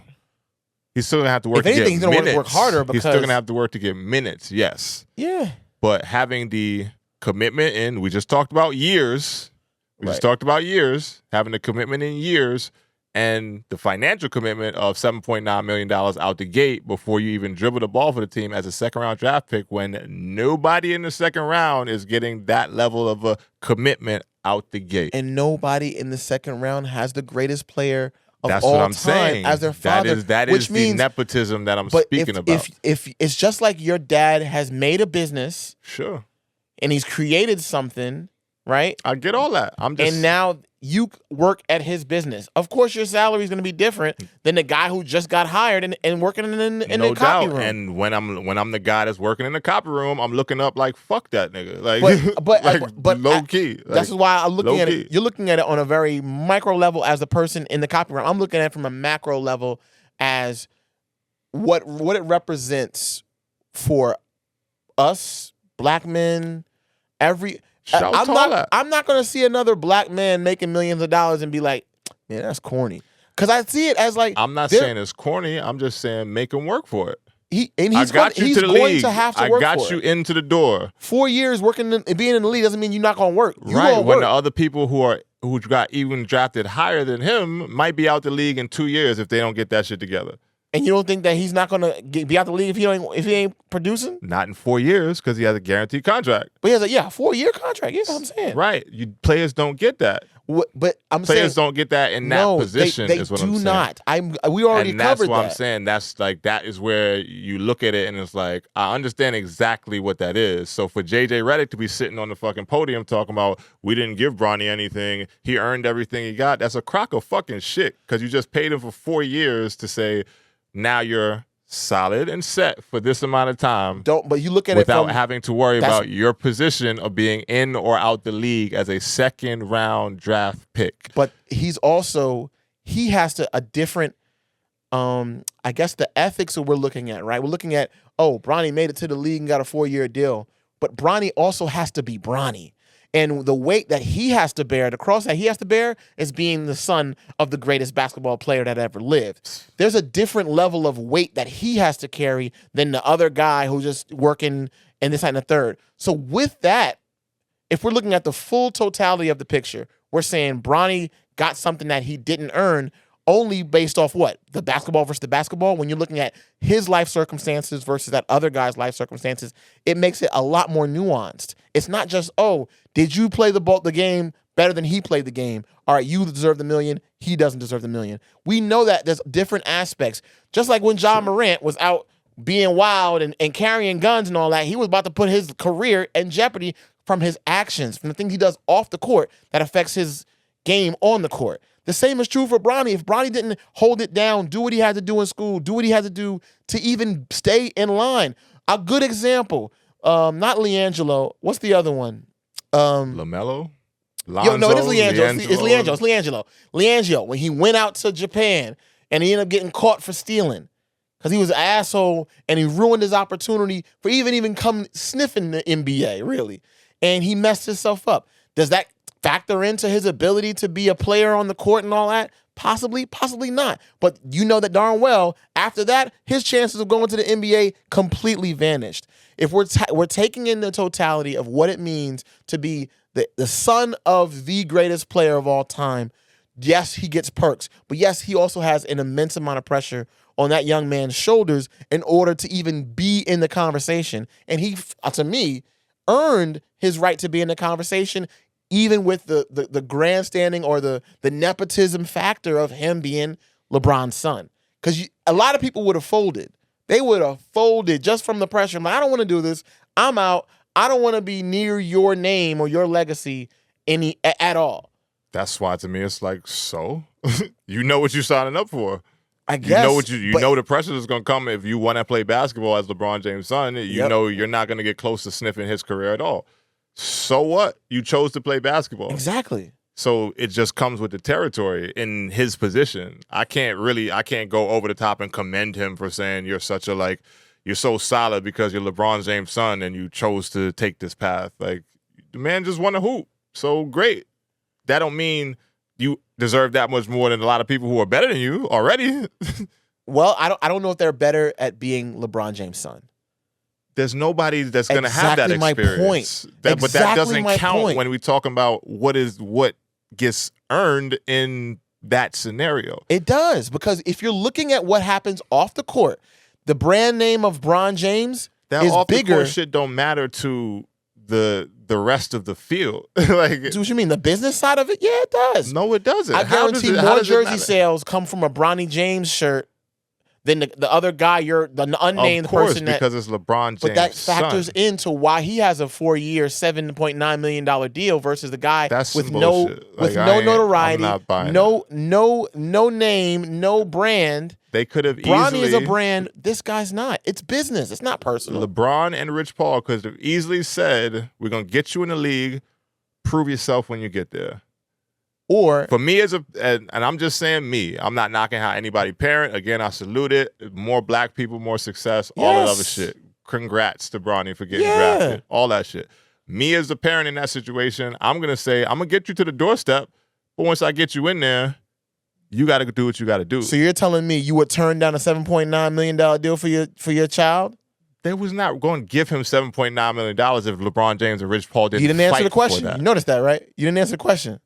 He's still going to have to work if to anything, get he's going to work harder, because he's still going to have to work to get minutes, yes. Yeah. But having the commitment in, we just talked about years. Having the commitment in years and the financial commitment of $7.9 million out the gate before you even dribble the ball for the team as a second-round draft pick, when nobody in the second round is getting that level of a commitment out the gate. And nobody in the second round has the greatest player of That's all what I'm time saying. as their father. That is the nepotism that I'm speaking about. If it's just like your dad has made a business, sure, and he's created something, right? I get all that. And now you work at his business. Of course, your salary is going to be different than the guy who just got hired and working in the copy room. And when I'm the guy that's working in the copy room, I'm looking up like, fuck that nigga. Like, but low key. That's why I'm looking at it. You're looking at it on a very micro level as the person in the copy room. I'm looking at it from a macro level as what it represents for us, black men, I'm not going to see another black man making millions of dollars and be like, man, that's corny. Because I see it as like, I'm not saying it's corny. I'm just saying make him work for it. He's going to have to work for it. I got you into the door. 4 years working and being in the league doesn't mean you're not going to work. When the other people who got even drafted higher than him might be out the league in 2 years if they don't get that shit together. And you don't think that he's not going to be out the league if he ain't producing? Not in 4 years, because he has a guaranteed contract. But he has a 4-year contract. You know what I'm saying? Right. Players don't get that. But I'm players don't get that in that position. They is what I'm saying. do not. We already and covered that. That's what I'm saying. That's like, that is where you look at it and it's like, I understand exactly what that is. So for JJ Redick to be sitting on the fucking podium talking about, we didn't give Bronny anything, he earned everything he got, that's a crock of fucking shit, because you just paid him for 4 years to say, now you're solid and set for this amount of time. But you look at without having to worry about your position of being in or out the league as a second round draft pick. But he has a different, I guess the ethics that we're looking at, right? We're looking at, Bronny made it to the league and got a 4-year deal. But Bronny also has to be Bronny. And the weight that he has to bear, the cross that he has to bear, is being the son of the greatest basketball player that ever lived. There's a different level of weight that he has to carry than the other guy who's just working and this, that, and the third. So with that, if we're looking at the full totality of the picture, we're saying Bronny got something that he didn't earn only based off what? The basketball versus the basketball. When you're looking at his life circumstances versus that other guy's life circumstances, it makes it a lot more nuanced. It's not just, did you play the game better than he played the game? All right, you deserve the million. He doesn't deserve the million. We know that there's different aspects. Just like when John Morant was out being wild and carrying guns and all that, he was about to put his career in jeopardy from his actions, from the things he does off the court that affects his game on the court. The same is true for Bronny. If Bronny didn't hold it down, do what he had to do in school, do what he had to do to even stay in line. A good example, not LiAngelo. What's the other one? LaMelo? No, it is LiAngelo. It's LiAngelo. LiAngelo, when he went out to Japan and he ended up getting caught for stealing because he was an asshole and he ruined his opportunity for even come sniffing the NBA, really. And he messed himself up. Does that factor into his ability to be a player on the court and all that? Possibly, possibly not. But you know that darn well, after that, his chances of going to the NBA completely vanished. If we're taking in the totality of what it means to be the son of the greatest player of all time, yes, he gets perks. But yes, he also has an immense amount of pressure on that young man's shoulders in order to even be in the conversation. And he, to me, earned his right to be in the conversation, even with the grandstanding or the nepotism factor of him being LeBron's son. Because a lot of people would have folded. They would have folded just from the pressure. I'm like, I don't want to do this. I'm out. I don't want to be near your name or your legacy at all. That's why to me it's like, so you know what you're signing up for. I guess. You know the pressure is going to come if you want to play basketball as LeBron James' son. You know you're not going to get close to sniffing his career at all. So what? You chose to play basketball. Exactly. So it just comes with the territory in his position. I can't go over the top and commend him for saying you're so solid because you're LeBron James' son and you chose to take this path. Like, the man just won a hoop. So great. That don't mean you deserve that much more than a lot of people who are better than you already. Well, I don't know if they're better at being LeBron James' son. There's nobody that's going to have that experience. My point. But that doesn't count when we're talking about what gets earned in that scenario. It does, because if you're looking at what happens off the court, the brand name of Bron James is off bigger. The court shit don't matter to the rest of the field. Like, what you mean, the business side of it? Yeah, it does. No, it doesn't. I guarantee more jersey sales come from a Bronny James shirt than the other guy, the unnamed of course, person. Because it's LeBron James' But that factors son. into why he has a 4-year, $7.9 million deal versus the guy with no notoriety, no name, no brand. They could have Bronny is a brand. This guy's not. It's business. It's not personal. LeBron and Rich Paul could have easily said, we're going to get you in the league. Prove yourself when you get there. Or for me and I'm just saying me. I'm not knocking how anybody parent. Again, I salute it. More black people, more success, all that other shit. Congrats to Bronny for getting drafted. All that shit. Me as a parent in that situation, I'm going to say, I'm going to get you to the doorstep. But once I get you in there, you got to do what you got to do. So you're telling me you would turn down a $7.9 million deal for your child? They was not going to give him $7.9 million if LeBron James and Rich Paul didn't. You didn't answer the question. You noticed that, right? You didn't answer the question.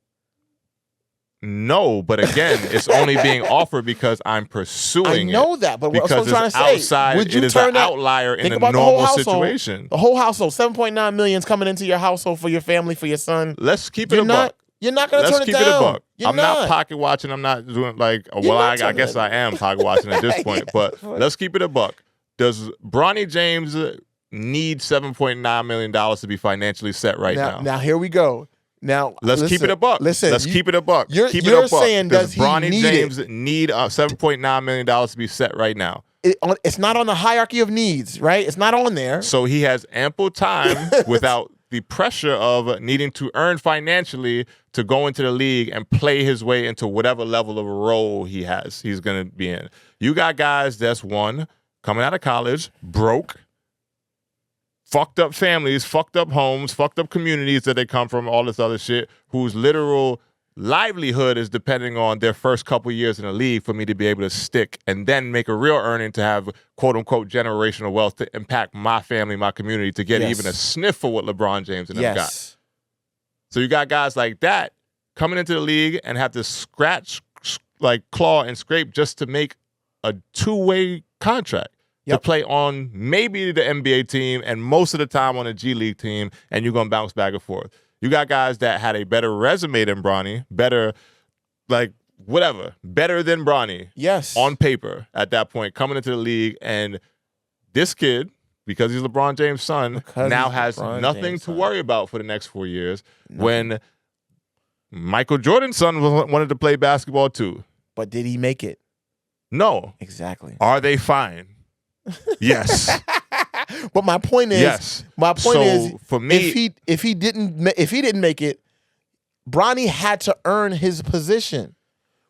No, but again, it's only being offered because I'm pursuing it. I know that, but what I'm trying to say, outside, would you it is an outlier in a normal situation. The whole household, $7.9 million is coming into your household for your family, for your son. Let's keep it a buck. You're not going to turn it down. Let's keep it a buck. I'm not pocket watching. I'm not doing I guess I am pocket watching at this point, but let's keep it a buck. Does Bronny James need $7.9 million to be financially set right now? Now, here we go. Now let's keep it a buck. Let's keep it a buck. You're saying does Bronny he James need $7.9 million to be set right now? It's not on the hierarchy of needs, right? It's not on there. So he has ample time without the pressure of needing to earn financially to go into the league and play his way into whatever level of role he's going to be in. You got guys that's coming out of college, broke, fucked up families, fucked up homes, fucked up communities that they come from, all this other shit, whose literal livelihood is depending on their first couple years in the league for me to be able to stick and then make a real earning to have quote-unquote generational wealth to impact my family, my community, to get even a sniff for what LeBron James and them got. So you got guys like that coming into the league and have to scratch, claw and scrape just to make a two-way contract. To play on maybe the NBA team and most of the time on a G League team, and you're going to bounce back and forth. You got guys that had a better resume than Bronny, better than Bronny. Yes. On paper at that point, coming into the league, and this kid, because he's LeBron James' son, now has nothing to worry about for the next 4 years. When Michael Jordan's son wanted to play basketball too. But did he make it? No. Exactly. Are they fine? Yes. But my point is, for me, if he didn't make it, Bronny had to earn his position,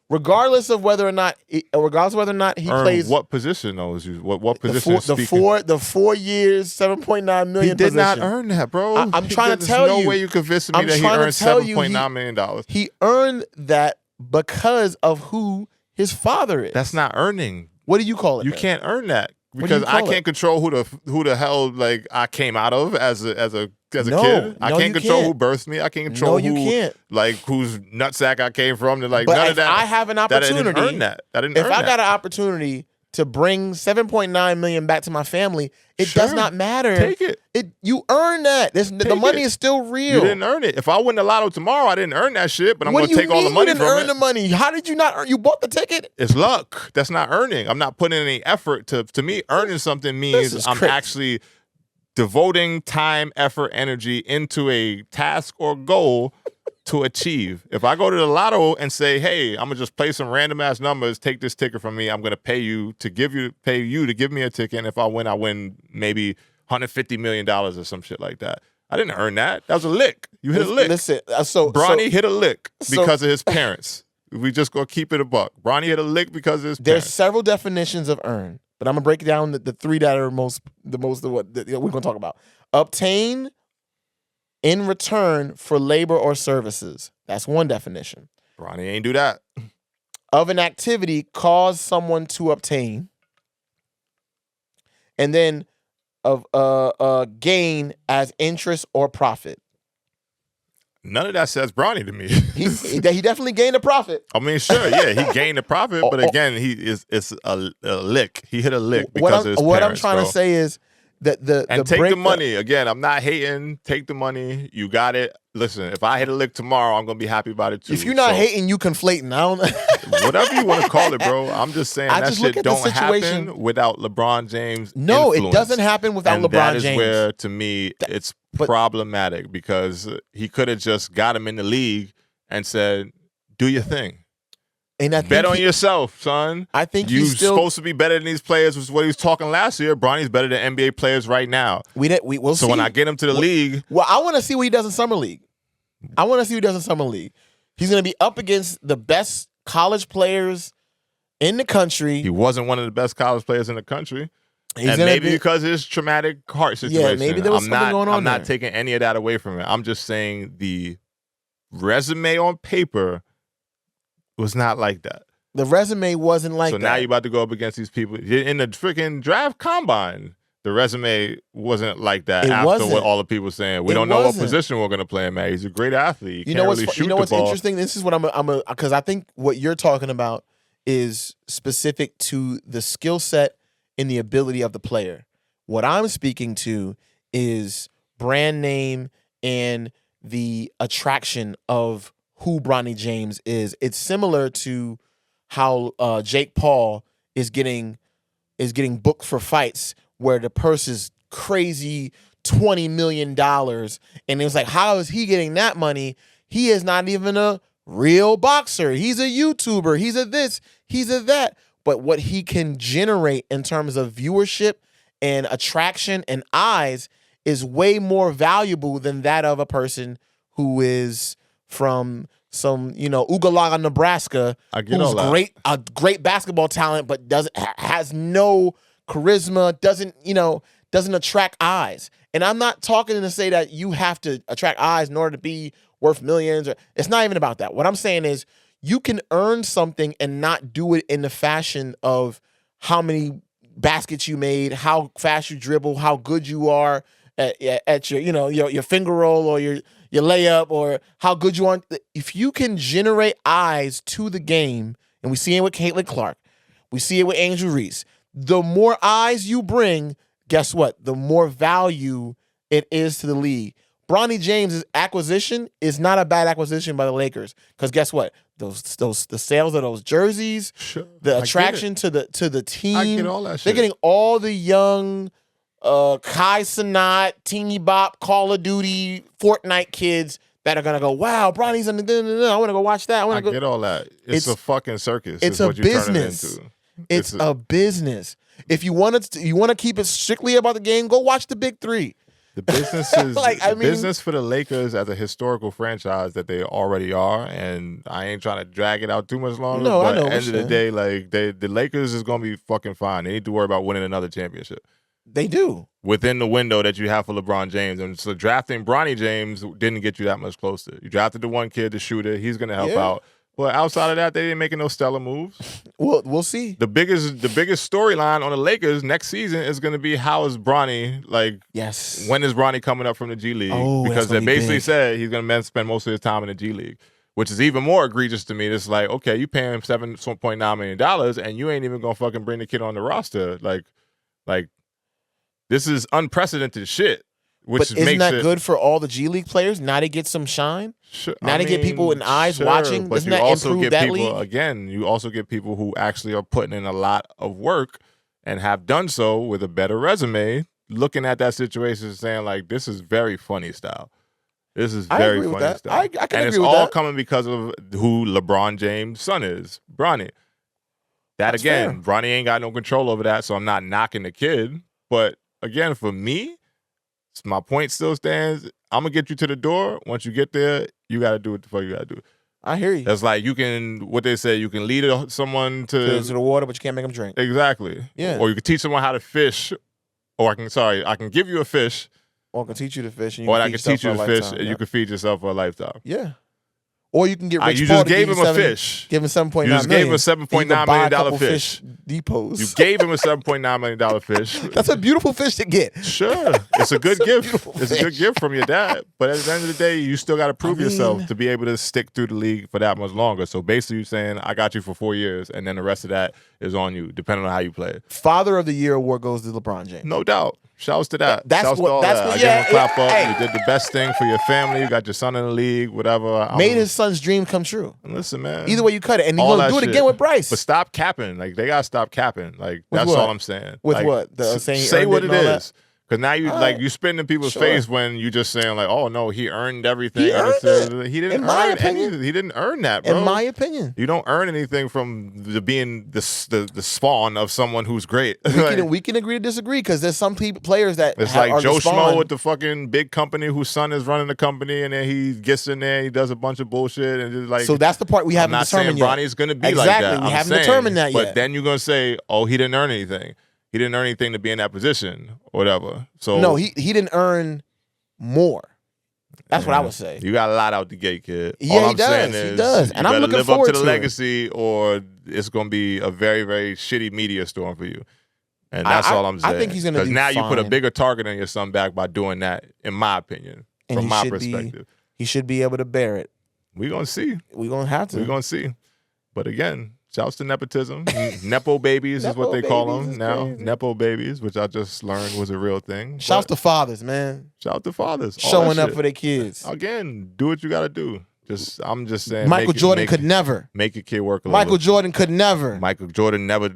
regardless of whether or not he plays. What position though? What position? The 4 years, $7.9 million. He did not earn that, bro. I'm trying to tell you. There's no way you convinced me that he earned $7.9 million. He earned that because of who his father is. That's not earning. What do you call it? You then? can't earn that because I can't control who the hell like I came out of as a kid. I can't control who birthed me. I can't control whose nutsack I came from. Like but none if of that. I have an opportunity. I didn't earn that. If I got an opportunity to bring $7.9 million back to my family, it does not matter. Take it. You earn that. The money is still real. You didn't earn it. If I win the lotto tomorrow, I didn't earn that shit. But I'm going to take all the money from it. You didn't earn the money. How did you not earn? You bought the ticket. It's luck. That's not earning. I'm not putting any effort to me. Earning something means I'm actually devoting time, effort, energy into a task or goal to achieve. If I go to the lotto and say, "Hey, I'm gonna just play some random ass numbers, take this ticket from me. I'm gonna pay you to give me a ticket. And if I win maybe $150 million or some shit like that." I didn't earn that. That was a lick. You hit a lick. Listen, Bronny hit a lick because of his parents. We just gonna keep it a buck. Bronny hit a lick because of his parents. There's several definitions of earn, but I'm gonna break down the three that are the most of what we're gonna talk about. Obtain in return for labor or services. That's one definition. Bronny ain't do that. Of an activity cause someone to obtain. And then of gain as interest or profit. None of that says Bronny to me. he definitely gained a profit. I mean, sure, yeah, he gained a profit, but again, it's a lick. He hit a lick because of his parents. What I'm trying to say is that take the money. Again, I'm not hating. Take the money. You got it. Listen, if I hit a lick tomorrow, I'm gonna be happy about it too. If you're not hating, you conflating. I don't. Whatever you want to call it, bro. I'm just saying that shit don't happen without LeBron James. No, influence. It doesn't happen without LeBron James. That is where, to me, it's problematic because he could have just got him in the league and said, "Do your thing." And bet on yourself, son. I think you're supposed to be better than these players. Was what he was talking last year. Bronny's better than NBA players right now. We'll see. So when I get him to the league, I want to see what he does in summer league. He's going to be up against the best college players in the country. He wasn't one of the best college players in the country. And maybe because of his traumatic heart situation. Yeah, maybe there was something going on. I'm not taking any of that away from it. I'm just saying the resume on paper was not like that. The resume wasn't like that. So now you're about to go up against these people. In the freaking draft combine, the resume wasn't like that what all the people were saying. We don't know what position we're going to play him at. He's a great athlete. You know what's interesting? This is what I'm because I think what you're talking about is specific to the skill set and the ability of the player. What I'm speaking to is brand name and the attraction of who Bronny James is. It's similar to how Jake Paul is getting booked for fights where the purse is crazy $20 million. And it was like, how is he getting that money? He is not even a real boxer. He's a YouTuber. He's a this. He's a that. But what he can generate in terms of viewership and attraction and eyes is way more valuable than that of a person who is from some, Oogalaga, Nebraska, who's a great basketball talent, but has no charisma, doesn't attract eyes. And I'm not talking to say that you have to attract eyes in order to be worth millions. It's not even about that. What I'm saying is you can earn something and not do it in the fashion of how many baskets you made, how fast you dribble, how good you are at your, your finger roll or your layup, or how good you are. If you can generate eyes to the game, and we see it with Caitlin Clark, we see it with Angel Reese, the more eyes you bring, guess what? The more value it is to the league. Bronny James' acquisition is not a bad acquisition by the Lakers, because guess what? The sales of those jerseys, the attraction to the team. I get all that shit. They're getting all the young Kai Cenat, Teeny Bop, Call of Duty, Fortnite kids that are gonna go, wow, Bronny's in the. I want to go watch that. I get all that. It's a fucking circus. It's a business. It's a business. If you want to keep it strictly about the game, go watch the Big Three. The business is business for the Lakers as a historical franchise that they already are, and I ain't trying to drag it out too much longer. No, but I know. At the end of the day, like the Lakers is gonna be fucking fine. They need to worry about winning another championship. They do. Within the window that you have for LeBron James. And so drafting Bronny James didn't get you that much closer. You drafted the one kid, the shooter. He's going to help out. But outside of that, they didn't make no stellar moves. Well, we'll see. The biggest storyline on the Lakers next season is going to be how is Bronny, like, yes, when is Bronny coming up from the G League? Because they basically said he's going to spend most of his time in the G League, which is even more egregious to me. It's like, okay, you pay him $7.9 million and you ain't even going to fucking bring the kid on the roster. Like this is unprecedented shit. But isn't that good for all the G League players? Now they get some shine. Sure, now they get people in eyes watching. But doesn't you that also improve get that people league? again. You also get people who actually are putting in a lot of work and have done so with a better resume. Looking at that situation, and saying like, "This is very funny style. This is very funny style." I can agree with that. And it's all coming because of who LeBron James' son is, Bronny. That's again, fair. Bronny ain't got no control over that, so I'm not knocking the kid. But again, for me, my point still stands. I'm gonna get you to the door. Once you get there, you gotta do what the fuck you gotta do. I hear you. That's like you can, what they say, you can lead someone to the water, but you can't make them drink. Exactly. Yeah. Or you can teach someone how to fish, or I can give you a fish, or I can teach you to fish, and or I can teach you to fish, and you can feed yourself for a lifetime. Yeah. Or you can get Rich you Paul just to gave him a fish. Give him $7.9 million. You just gave him a $7.9 million fish. Depots. You gave him a $7.9 million fish. That's a beautiful fish to get. Sure. It's a good gift. It's a good gift from your dad. But at the end of the day, you still got to prove yourself to be able to stick through the league for that much longer. So basically you're saying, I got you for 4 years, and then the rest of that is on you, depending on how you play. Father of the Year award goes to LeBron James. No doubt. Shouts to that. That's what. I give him a clap up. Hey. You did the best thing for your family. You got your son in the league. Whatever. Made his son's dream come true. Listen, man. Either way you cut it, and you're gonna do it again with Bryce. But stop capping. Like they gotta stop capping. Like that's all I'm saying. With like, what? Say what it is. Because now you spin in people's face when you just saying like, oh no, he earned everything. He earned it. He didn't earn anything. He didn't earn that, bro. In my opinion, you don't earn anything from being the spawn of someone who's great. We can agree to disagree because there's some players that it's like Joe Schmo with the fucking big company whose son is running the company, and then he gets in there, he does a bunch of bullshit, and just like. So that's the part we haven't determined yet. I'm not saying Bronny's gonna be like that. Exactly, we haven't determined that yet. But then you're gonna say, oh, he didn't earn anything. He didn't earn anything to be in that position or whatever. So no, he didn't earn more. That's what I would say. You got a lot out the gate, kid. Yeah, all I'm saying is, he does. And I'm looking live forward up to the to legacy, or it's going to be a very, very shitty media storm for you. And that's all I'm saying. I think he's going to do Because now fine. you put a bigger target on your son back by doing that, in my opinion, and from my perspective. He should be able to bear it. We're going to see. We're going to have to. We're going to see. But again, shouts to nepotism. Nepo babies is what they call them now. Crazy. Nepo babies, which I just learned was a real thing. Shouts to fathers, man. Shout to fathers. Showing up for their kids. Again, do what you got to do. I'm just saying. Michael Jordan could never. Make your kid work a little Michael Jordan could never. Michael Jordan never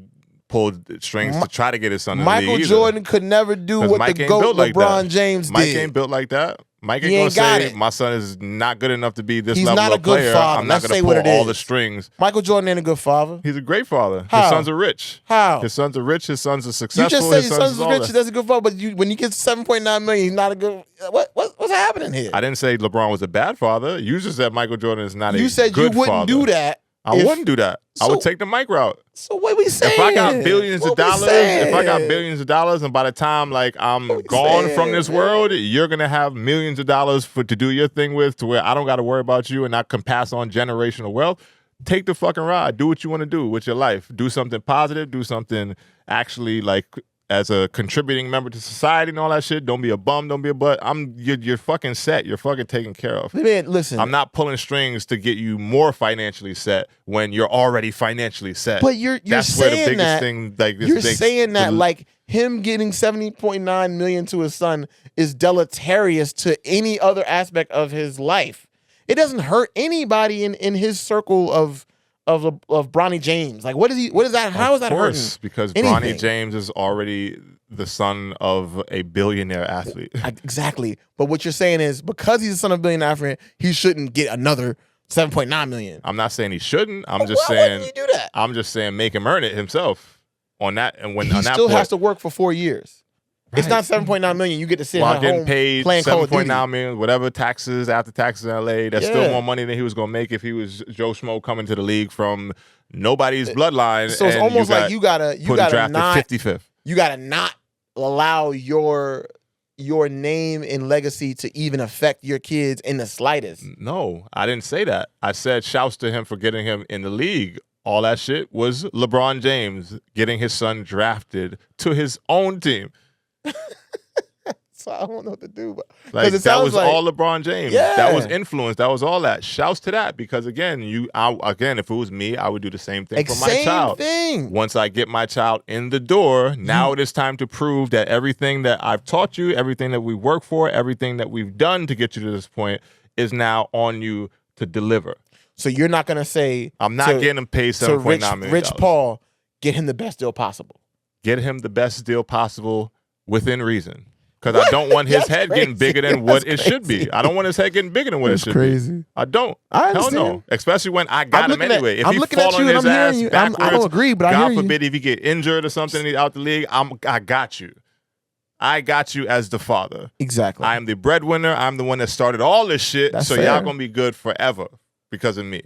pulled strings to try to get his son in the league Michael Jordan could never do what the GOAT LeBron James did. Mike ain't built like that. Mike ain't gonna say my son is not good enough to be this level of player. He's not a good father. I'm not gonna pull all the strings. Michael Jordan ain't a good father. He's a great father. How? His sons are rich. How? His sons are rich. His sons are successful. You just said his sons are rich. That's a good father. But when you get $7.9 million, he's not a good. What's happening here? I didn't say LeBron was a bad father. You just said Michael Jordan is not a good father. You said you wouldn't do that. I wouldn't do that. I would take the Mike route. So what we saying? If I got billions of dollars, and by the time like I'm gone from this world, you're gonna have millions of dollars to do your thing with, to where I don't got to worry about you, and I can pass on generational wealth. Take the fucking ride. Do what you want to do with your life. Do something positive. Do something actually like as a contributing member to society and all that shit. Don't be a bum. Don't be a butt. You're fucking set. You're fucking taken care of. Man, listen. I'm not pulling strings to get you more financially set when you're already financially set. But you're That's saying where the biggest that, thing. Like you're saying that like him getting $70.9 million to his son is deleterious to any other aspect of his life. It doesn't hurt anybody in his circle of Bronny James. Like, what is that? How is that hurting? Because anything? Bronny James is already the son of a billionaire athlete. Exactly. But what you're saying is because he's the son of a billionaire athlete, he shouldn't get another $7.9 million. I'm not saying he shouldn't. I'm just saying. Why wouldn't you do that? I'm just saying make him earn it himself on that. And when he still has to work for 4 years. Right. It's not $7.9 million. You get to sit at home getting paid playing Call of Duty. $7.9 million, whatever taxes after taxes in LA. That's still more money than he was gonna make if he was Joe Schmo coming to the league from nobody's bloodline. So it's almost like you gotta drafted not 55th. You gotta not allow your your name and legacy to even affect your kids in the slightest. No, I didn't say that. I said shouts to him for getting him in the league. All that shit was LeBron James getting his son drafted to his own team. So I don't know what to do. But like that was all LeBron James. Yeah. That was influence. That was all that. Shouts to that because again, if it was me, I would do the same thing for my child. Thing. Once I get my child in the door, now it is time to prove that everything that I've taught you, everything that we work for, everything that we've done to get you to this point is now on you to deliver. So you're not gonna say I'm not getting him paid $7.9 million. Rich Paul, get him the best deal possible. Get him the best deal possible within reason. Because I don't want his head getting bigger than what it should be. I don't want his head getting bigger than what it should be. I don't. I understand. Hell no. Especially when I got him anyway. If I'm he looking at fall you on and his I'm ass hearing you. backwards, I don't agree, but I hear you. God forbid if he get injured or something and he's out the league, I got you. I got you as the father. Exactly. I am the breadwinner. I'm the one that started all this shit. That's so fair. y'all going to be good forever because of me.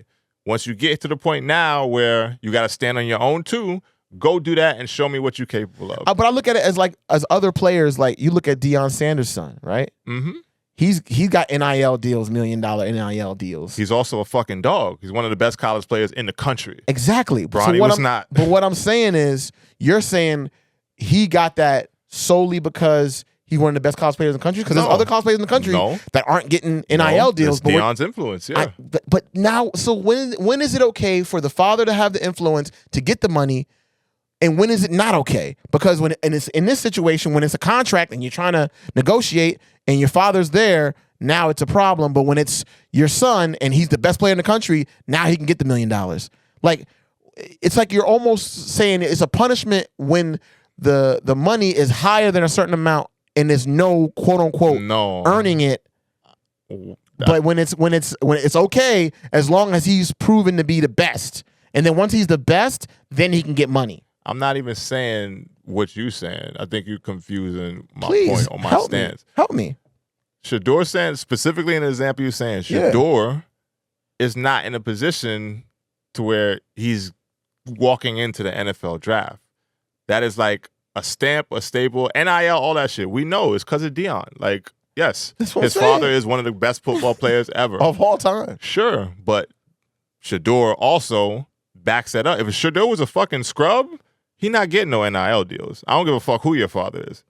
Once you get to the point now where you got to stand on your own too, go do that and show me what you're capable of. But I look at it as other players, like you look at Deion Sanders' son, right? Mm-hmm. He's got NIL deals, $1 million NIL deals. He's also a fucking dog. He's one of the best college players in the country. Exactly. Bronny was not. But what I'm saying is, you're saying he got that solely because he's one of the best college players in the country? Because there's other college players in the country that aren't getting NIL deals. But Deion's influence, yeah. But now, so when is it okay for the father to have the influence to get the money? And when is it not okay? Because it's in this situation, when it's a contract and you're trying to negotiate and your father's there, now it's a problem. But when it's your son and he's the best player in the country, now he can get the $1 million. Like, it's like you're almost saying it's a punishment when the money is higher than a certain amount and there's no quote unquote earning it. But when it's okay, as long as he's proven to be the best. And then once he's the best, then he can get money. I'm not even saying what you're saying. I think you're confusing my point on my stance. Help me. Shedeur saying, specifically in the example you're saying, Shedeur is not in a position to where he's walking into the NFL draft. That is like a stamp, a staple, NIL, all that shit. We know it's because of Deion. Like, yes, his father is one of the best football players ever. Of all time. Sure, but Shedeur also backs that up. If Shedeur was a fucking scrub, he not getting no NIL deals. I don't give a fuck who your father is.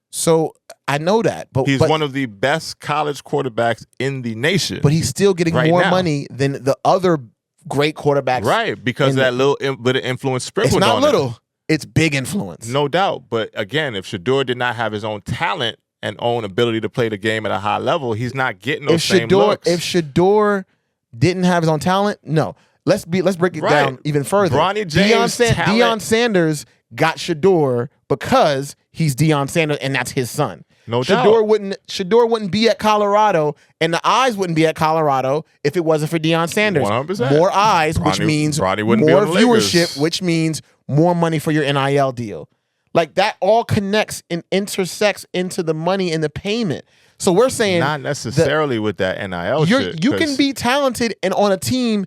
So I know that, but he's one of the best college quarterbacks in the nation. But he's still getting more money than the other great quarterbacks. Right, because of that little bit of influence sprinkled on it. It's not little. It's big influence. No doubt. But again, if Shedeur did not have his own talent and own ability to play the game at a high level, he's not getting those same looks. If Shedeur didn't have his own talent, no. Let's break it down even further. Bronny James, Deion Sanders got Shedeur because he's Deion Sanders and that's his son. No doubt. Shedeur wouldn't be at Colorado and the eyes wouldn't be at Colorado if it wasn't for Deion Sanders. 100%. More eyes, which means more viewership, which means more money for your NIL deal. Like that all connects and intersects into the money and the payment. So we're saying not necessarily with that NIL shit. You can be talented and on a team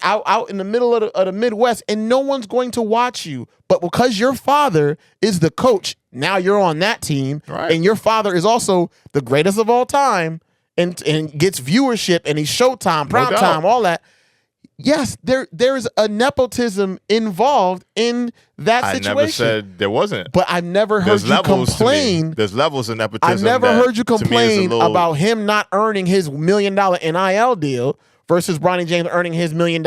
out in the middle of the Midwest, and no one's going to watch you. But because your father is the coach, now you're on that team, and your father is also the greatest of all time, and gets viewership, and he's Showtime, prime time, all that. Yes, there's a nepotism involved in that situation. I never said there wasn't. But I've never heard you complain. There's levels of nepotism. I've never heard you complain about him not earning his $1 million NIL deal versus Bronny James earning his $1 million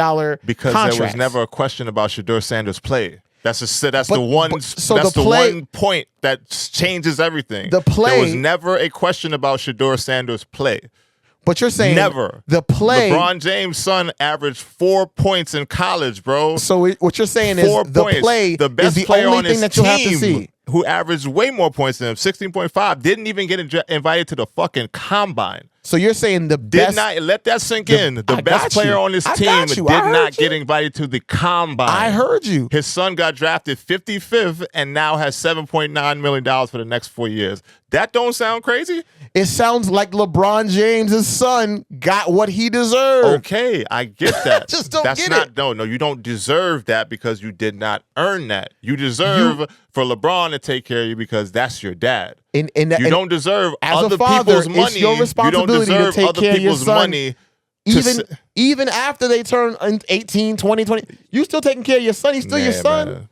because contracts. There was never a question about Shedeur Sanders' play. That's the one point that changes everything. There was never a question about Shedeur Sanders' play. But you're saying never. The play. LeBron James' son averaged 4 points in college, bro. So what you're saying is the play the best is the player only on thing his that you have to see. Who averaged way more points than him, 16.5, didn't even get invited to the fucking combine. So you're saying the best... Did not, let that sink in. The best player on this team did not get invited to the combine. I heard you. His son got drafted 55th and now has $7.9 million for the next 4 years. That don't sound crazy? It sounds like LeBron James' son got what he deserved. Okay, I get that. Just don't get it. No, you don't deserve that because you did not earn that. You deserve for LeBron to take care of you because that's your dad. You don't deserve as other a father, people's money. It's your responsibility you don't deserve to take other care of your people's son. money. Even after they turn 18, 20, you still taking care of your son. He's still your son.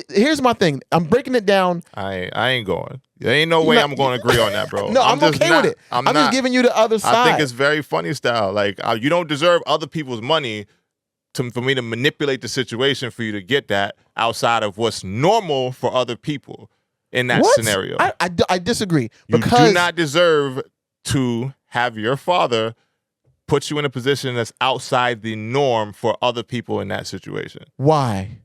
Here's my thing. I'm breaking it down. I ain't going. There ain't no way I'm going to agree on that, bro. No, I'm okay with it. I'm just giving you the other side. I think it's very funny style. Like, you don't deserve other people's money for me to manipulate the situation for you to get that outside of what's normal for other people in that scenario. I disagree. You do not deserve to have your father put you in a position that's outside the norm for other people in that situation. Why?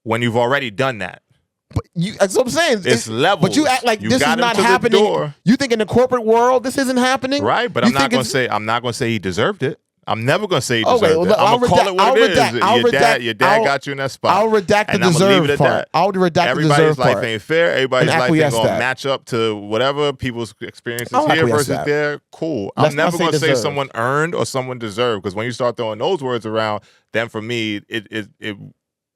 When you've already done that. But that's what I'm saying. It's levels. But you act like this is not happening. You think in the corporate world this isn't happening? Right, but I'm not going to say he deserved it. I'm never going to say he deserved it. I'm going to call it what it is. Your dad got you in that spot. I'll redact the deserve part. I'll redact the deserve part. Everybody's life ain't fair. Everybody's life ain't going to match up to whatever people's experiences here versus there. Cool. I'm never going to say someone earned or someone deserved, because when you start throwing those words around, then for me,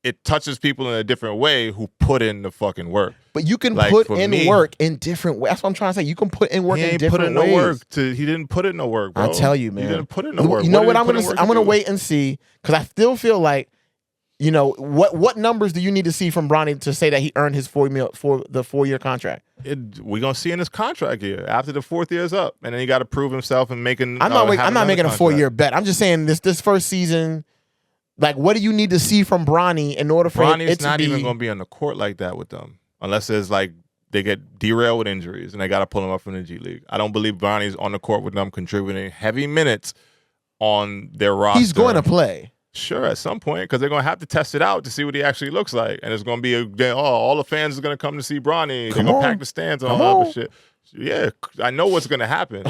it touches people in a different way who put in the fucking work. But you can put in work in different ways. That's what I'm trying to say. You can put in work in different ways. He didn't put in no work, bro. I'll tell you, man. He didn't put in no work. You know what I'm gonna wait and see, because I still feel like, what numbers do you need to see from Bronny to say that he earned his for the 4-year contract? We're gonna see in his contract year after the 4th year is up, and then he got to prove himself and making. I'm not making a 4-year bet. I'm just saying this first season. Like, what do you need to see from Bronny in order for Bronny's it to not be... even going to be on the court like that with them, unless it's like they get derailed with injuries and they got to pull him up from the G League. I don't believe Bronny's on the court with them contributing heavy minutes on their roster. He's going to play. Sure, at some point, because they're going to have to test it out to see what he actually looks like. And it's going to be, all the fans are going to come to see Bronny. They're going to pack the stands and all that other shit. Yeah, I know what's going to happen.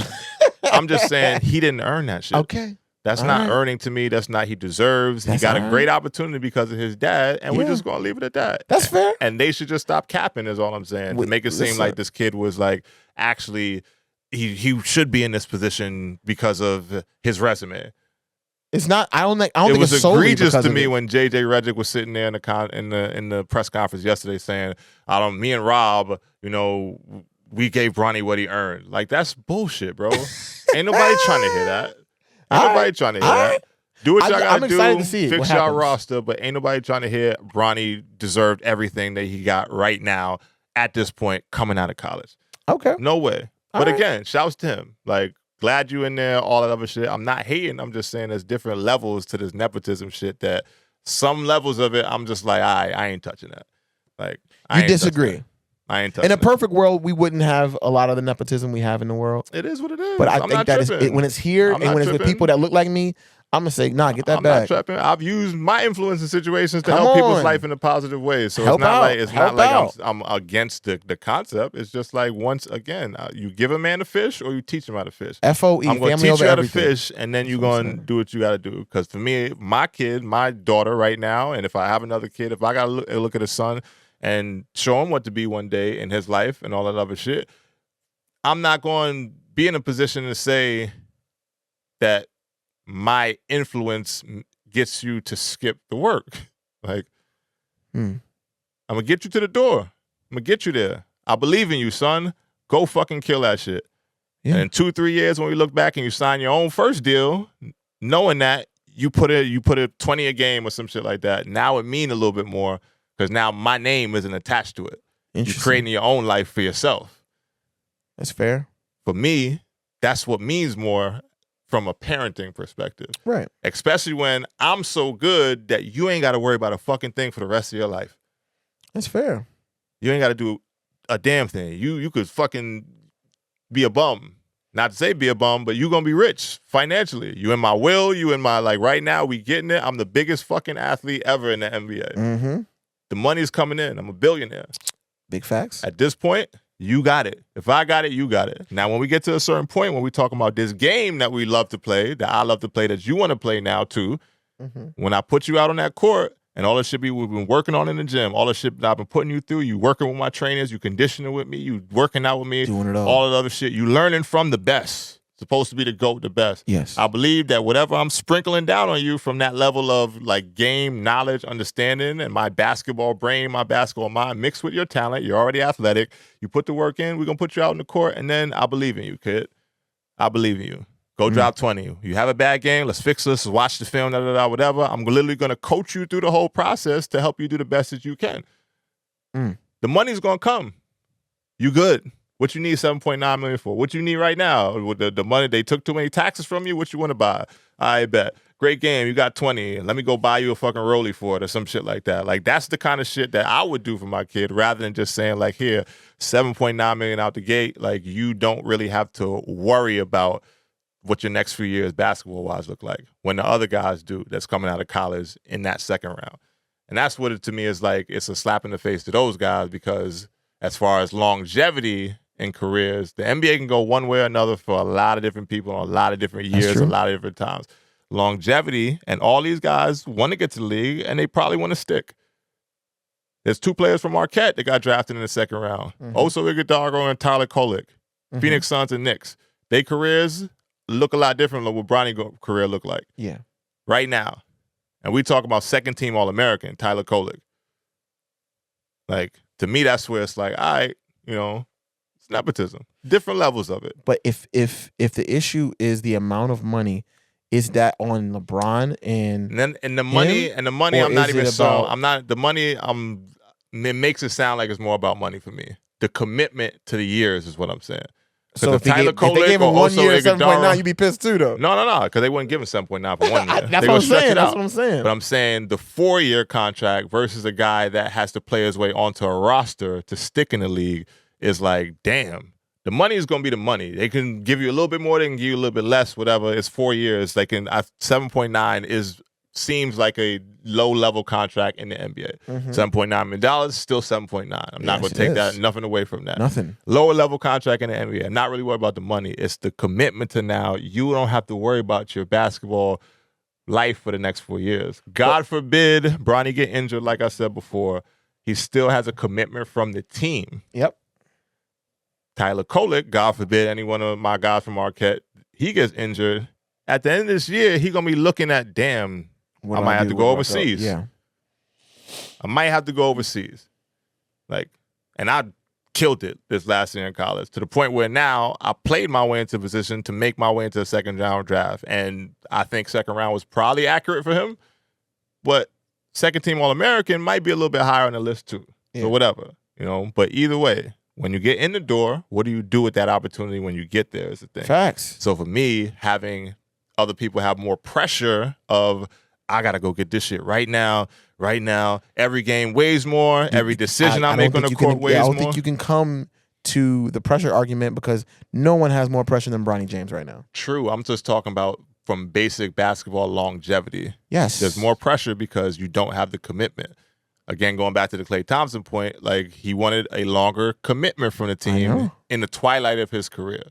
I'm just saying he didn't earn that shit. Okay. That's not earning to me. That's not he deserves. He got a great opportunity because of his dad, and we're just going to leave it at that. That's fair. And they should just stop capping is all I'm saying. To make it seem like this kid was like, actually, he should be in this position because of his resume. It's not. I don't think it's solely egregious because to of me it. when JJ Redick was sitting there in the press conference yesterday saying, me and Rob, we gave Bronny what he earned. Like, that's bullshit, bro. Ain't nobody trying to hear that. Ain't nobody trying to hear that. Do what y'all gotta do. Excited to see it. Fix y'all roster, but ain't nobody trying to hear Bronny deserved everything that he got right now at this point coming out of college. Okay. No way. But again, shouts to him. Like, glad you in there, all that other shit. I'm not hating. I'm just saying there's different levels to this nepotism shit that some levels of it, I'm just like, I ain't touching that. Like, you disagree. I ain't touching in a perfect world, we wouldn't have a lot of the nepotism we have in the world. It is what it is. But I think that when it's here and when it's with people that look like me, I'm gonna say, get that back. I'm not trapping. I've used my influence in situations to help people's life in a positive way. So it's not like I'm against the concept. It's just like, once again, you give a man a fish or you teach him how to fish. FOE. I'm going to teach you how to fish, and then you're going to do what you got to do. Because for me, my kid, my daughter right now, and if I have another kid, if I got to look at a son and show him what to be one day in his life and all that other shit, I'm not going to be in a position to say that my influence gets you to skip the work. Like, I'm going to get you to the door. I'm going to get you there. I believe in you, son. Go fucking kill that shit. Yeah. And in 2-3 years, when we look back and you sign your own first deal, knowing that you put a 20 a game or some shit like that, now it mean a little bit more, because now my name isn't attached to it. You're creating your own life for yourself. That's fair. For me, that's what means more from a parenting perspective. Right. Especially when I'm so good that you ain't got to worry about a fucking thing for the rest of your life. That's fair. You ain't got to do a damn thing. You could fucking be a bum. Not to say be a bum, but you going to be rich financially. You in my will. You in my, like, right now, we getting it. I'm the biggest fucking athlete ever in the NBA. Mm-hmm. The money's coming in. I'm a billionaire. Big facts. At this point, you got it. If I got it, you got it. Now, when we get to a certain point, when we talk about this game that we love to play, that I love to play, that you want to play now too, when I put you out on that court and all the shit we've been working on in the gym, all the shit that I've been putting you through, you working with my trainers, you conditioning with me, you working out with me, doing it all the other shit, you learning from the best. supposed to be the GOAT, the best. Yes. I believe that whatever I'm sprinkling down on you from that level of like game, knowledge, understanding, and my basketball brain, my basketball mind mixed with your talent, you're already athletic, you put the work in, we're going to put you out in the court, and then I believe in you, kid. I believe in you. Go drop 20. You have a bad game, let's fix this, watch the film, whatever. I'm literally going to coach you through the whole process to help you do the best that you can. The money's going to come. You good. What you need $7.9 million for? What you need right now? With the money, they took too many taxes from you. What you want to buy? I bet. Great game. You got 20. Let me go buy you a fucking rollie for it or some shit like that. Like, that's the kind of shit that I would do for my kid rather than just saying, like, here, $7.9 million out the gate. Like, you don't really have to worry about what your next few years basketball-wise look like when the other guys do that's coming out of college in that second round. And that's what it, to me, is like. It's a slap in the face to those guys because as far as longevity in careers, the NBA can go one way or another for a lot of different people on a lot of different years, a lot of different times. Longevity, and all these guys want to get to the league, and they probably want to stick. There's 2 players from Marquette that got drafted in the second round. Oso Iguodala and Tyler Kolek, Phoenix Suns and Knicks. Their careers look a lot different than what Bronny's career looked like. Yeah. Right now. And we talk about second-team All-American, Tyler Kolek. Like, to me, that's where it's like, all right, you know, it's nepotism. Different levels of it. But if the issue is the amount of money, is that on LeBron and the money I'm not even so I'm not the money it makes it sound like it's more about money for me. The commitment to the years is what I'm saying. So if they gave him 1 year 7.9, you'd be pissed too, though. No, because they wouldn't give him 7.9 for 1 year. That's what I'm saying. That's what I'm saying. But I'm saying the 4-year contract versus a guy that has to play his way onto a roster to stick in the league is like, damn. The money is going to be the money. They can give you a little bit more, they can give you a little bit less, whatever. It's 4 years. They can 7.9 seems like a low-level contract in the NBA. $7.9 million, still 7.9. I'm not going to take nothing away from that. Nothing. Lower-level contract in the NBA. I'm not really worried about the money. It's the commitment to now. You don't have to worry about your basketball life for the next 4 years. God forbid Bronny get injured, like I said before. He still has a commitment from the team. Yep. Tyler Kolek, God forbid any one of my guys from Marquette, he gets injured. At the end of this year, he's going to be looking at, damn, I might have to go overseas. Yeah. I might have to go overseas. Like, and I killed it this last year in college to the point where now I played my way into a position to make my way into a second round draft. And I think second round was probably accurate for him. But second team All-American might be a little bit higher on the list too. Yeah. So whatever, you know. But either way, when you get in the door, what do you do with that opportunity when you get there is the thing. Facts. So for me, having other people have more pressure of, I got to go get this shit right now. Every game weighs more. Every decision I make on the court weighs more. I don't think you can come to the pressure argument because no one has more pressure than Bronny James right now. True. I'm just talking about from basic basketball longevity. Yes. There's more pressure because you don't have the commitment. Again, going back to the Klay Thompson point, like he wanted a longer commitment from the team in the twilight of his career.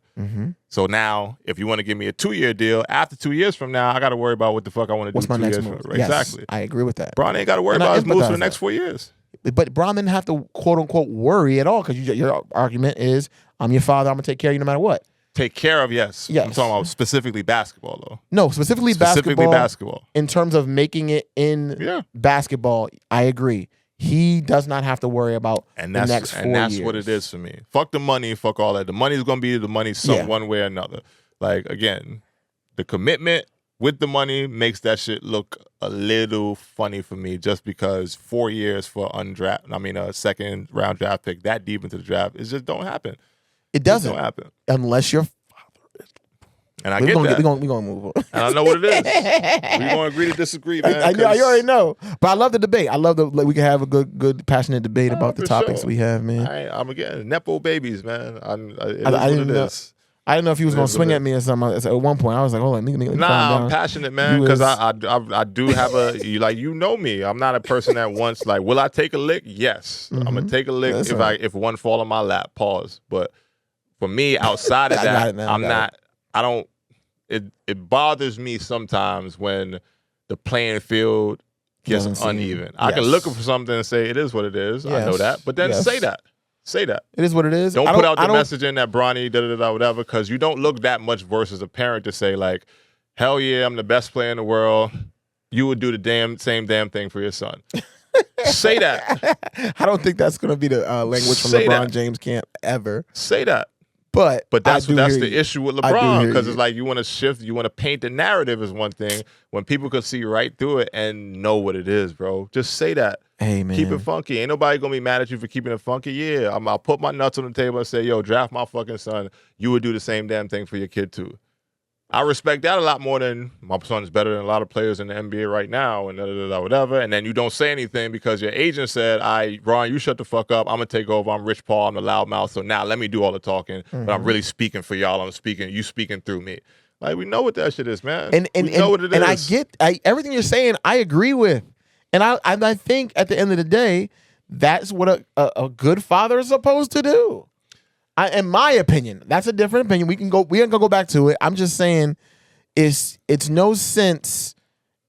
So now, if you want to give me a 2-year deal, after 2 years from now, I got to worry about what the fuck I want to do. What's my 2 next years move? from. Yes, exactly. I agree with that. Bron ain't got to worry about his moves for the next 4 years. But Bron didn't have to quote unquote worry at all because your argument is, I'm your father, I'm gonna take care of you no matter what. Take care of, yes. I'm talking about specifically basketball, though. No, specifically basketball. In terms of making it in basketball, I agree. He does not have to worry about the next 4 years. And that's what it is for me. Fuck the money, fuck all that. The money's going to be the money one way or another. Like, again, the commitment with the money makes that shit look a little funny for me just because 4 years for a second round draft pick that deep into the draft, it just don't happen. It doesn't. It don't happen. Unless you're... And I get that. We're going to move on. And I know what it is. We're going to agree to disagree, man. I already know. But I love the debate. I love we can have a good, passionate debate about the topics we have, man. I'm again, Nepo babies, man. I didn't know if he was going to swing at me or something. At one point, I was like, hold on, let me calm down. I'm passionate, man, because I do have you know me. I'm not a person that wants, like, will I take a lick? Yes. I'm going to take a lick if one fall on my lap, pause. But for me, outside of that, it bothers me sometimes when the playing field gets uneven. I can look for something and say it is what it is. I know that. But then say that. Say that. It is what it is. Don't put out the message in that Bronny, whatever, because you don't look that much worse as a parent to say, like, hell yeah, I'm the best player in the world. You would do the same damn thing for your son. Say that. I don't think that's going to be the language from LeBron James camp ever. Say that. But that's the issue with LeBron, because it's like you want to shift, you want to paint the narrative as one thing when people can see right through it and know what it is, bro. Just say that. Hey, man. Keep it funky. Ain't nobody going to be mad at you for keeping it funky. Yeah, I'll put my nuts on the table and say, yo, draft my fucking son. You would do the same damn thing for your kid too. I respect that a lot more than my son's better than a lot of players in the NBA right now and whatever. And then you don't say anything because your agent said, Ron, you shut the fuck up. I'm going to take over. I'm Rich Paul. I'm the loudmouth. So now let me do all the talking. But I'm really speaking for y'all. You speaking through me. Like, we know what that shit is, man. We know what it is. And I get everything you're saying, I agree with. And I think at the end of the day, that's what a good father is supposed to do. In my opinion, that's a different opinion. We ain't gonna go back to it. I'm just saying, it's no sense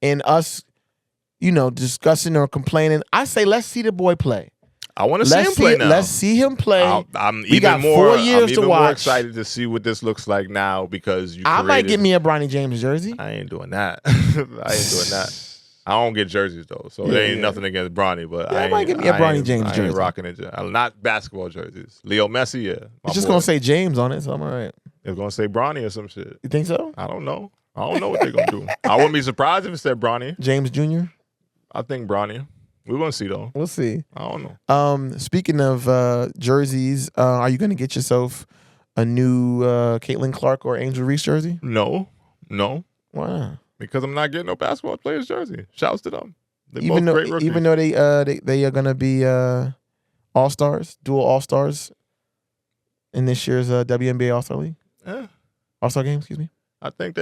in us, discussing or complaining. I say let's see the boy play. I want to see him play now. Let's see him play. I'm we got 4 years to watch. More excited to see what this looks like now because I might get me a Bronny James jersey. I ain't doing that. I ain't doing that. I don't get jerseys though, so there ain't nothing against Bronny, but I might get me a Bronny James jersey. I ain't rocking it. Not basketball jerseys. Leo Messi, yeah. It's just gonna say James on it, so I'm all right. It's gonna say Bronny or some shit. You think so? I don't know. I don't know what they're gonna do. I wouldn't be surprised if it said Bronny. James Jr. I think Bronny. We're gonna see though. We'll see. I don't know. Speaking of jerseys, are you gonna get yourself a new Caitlin Clark or Angel Reese jersey? No. Why not? Because I'm not getting no basketball players jersey. Shouts to them. Even though they are gonna be all-stars, dual all-stars in this year's WNBA All-Star League. Yeah. All-Star game, excuse me. I think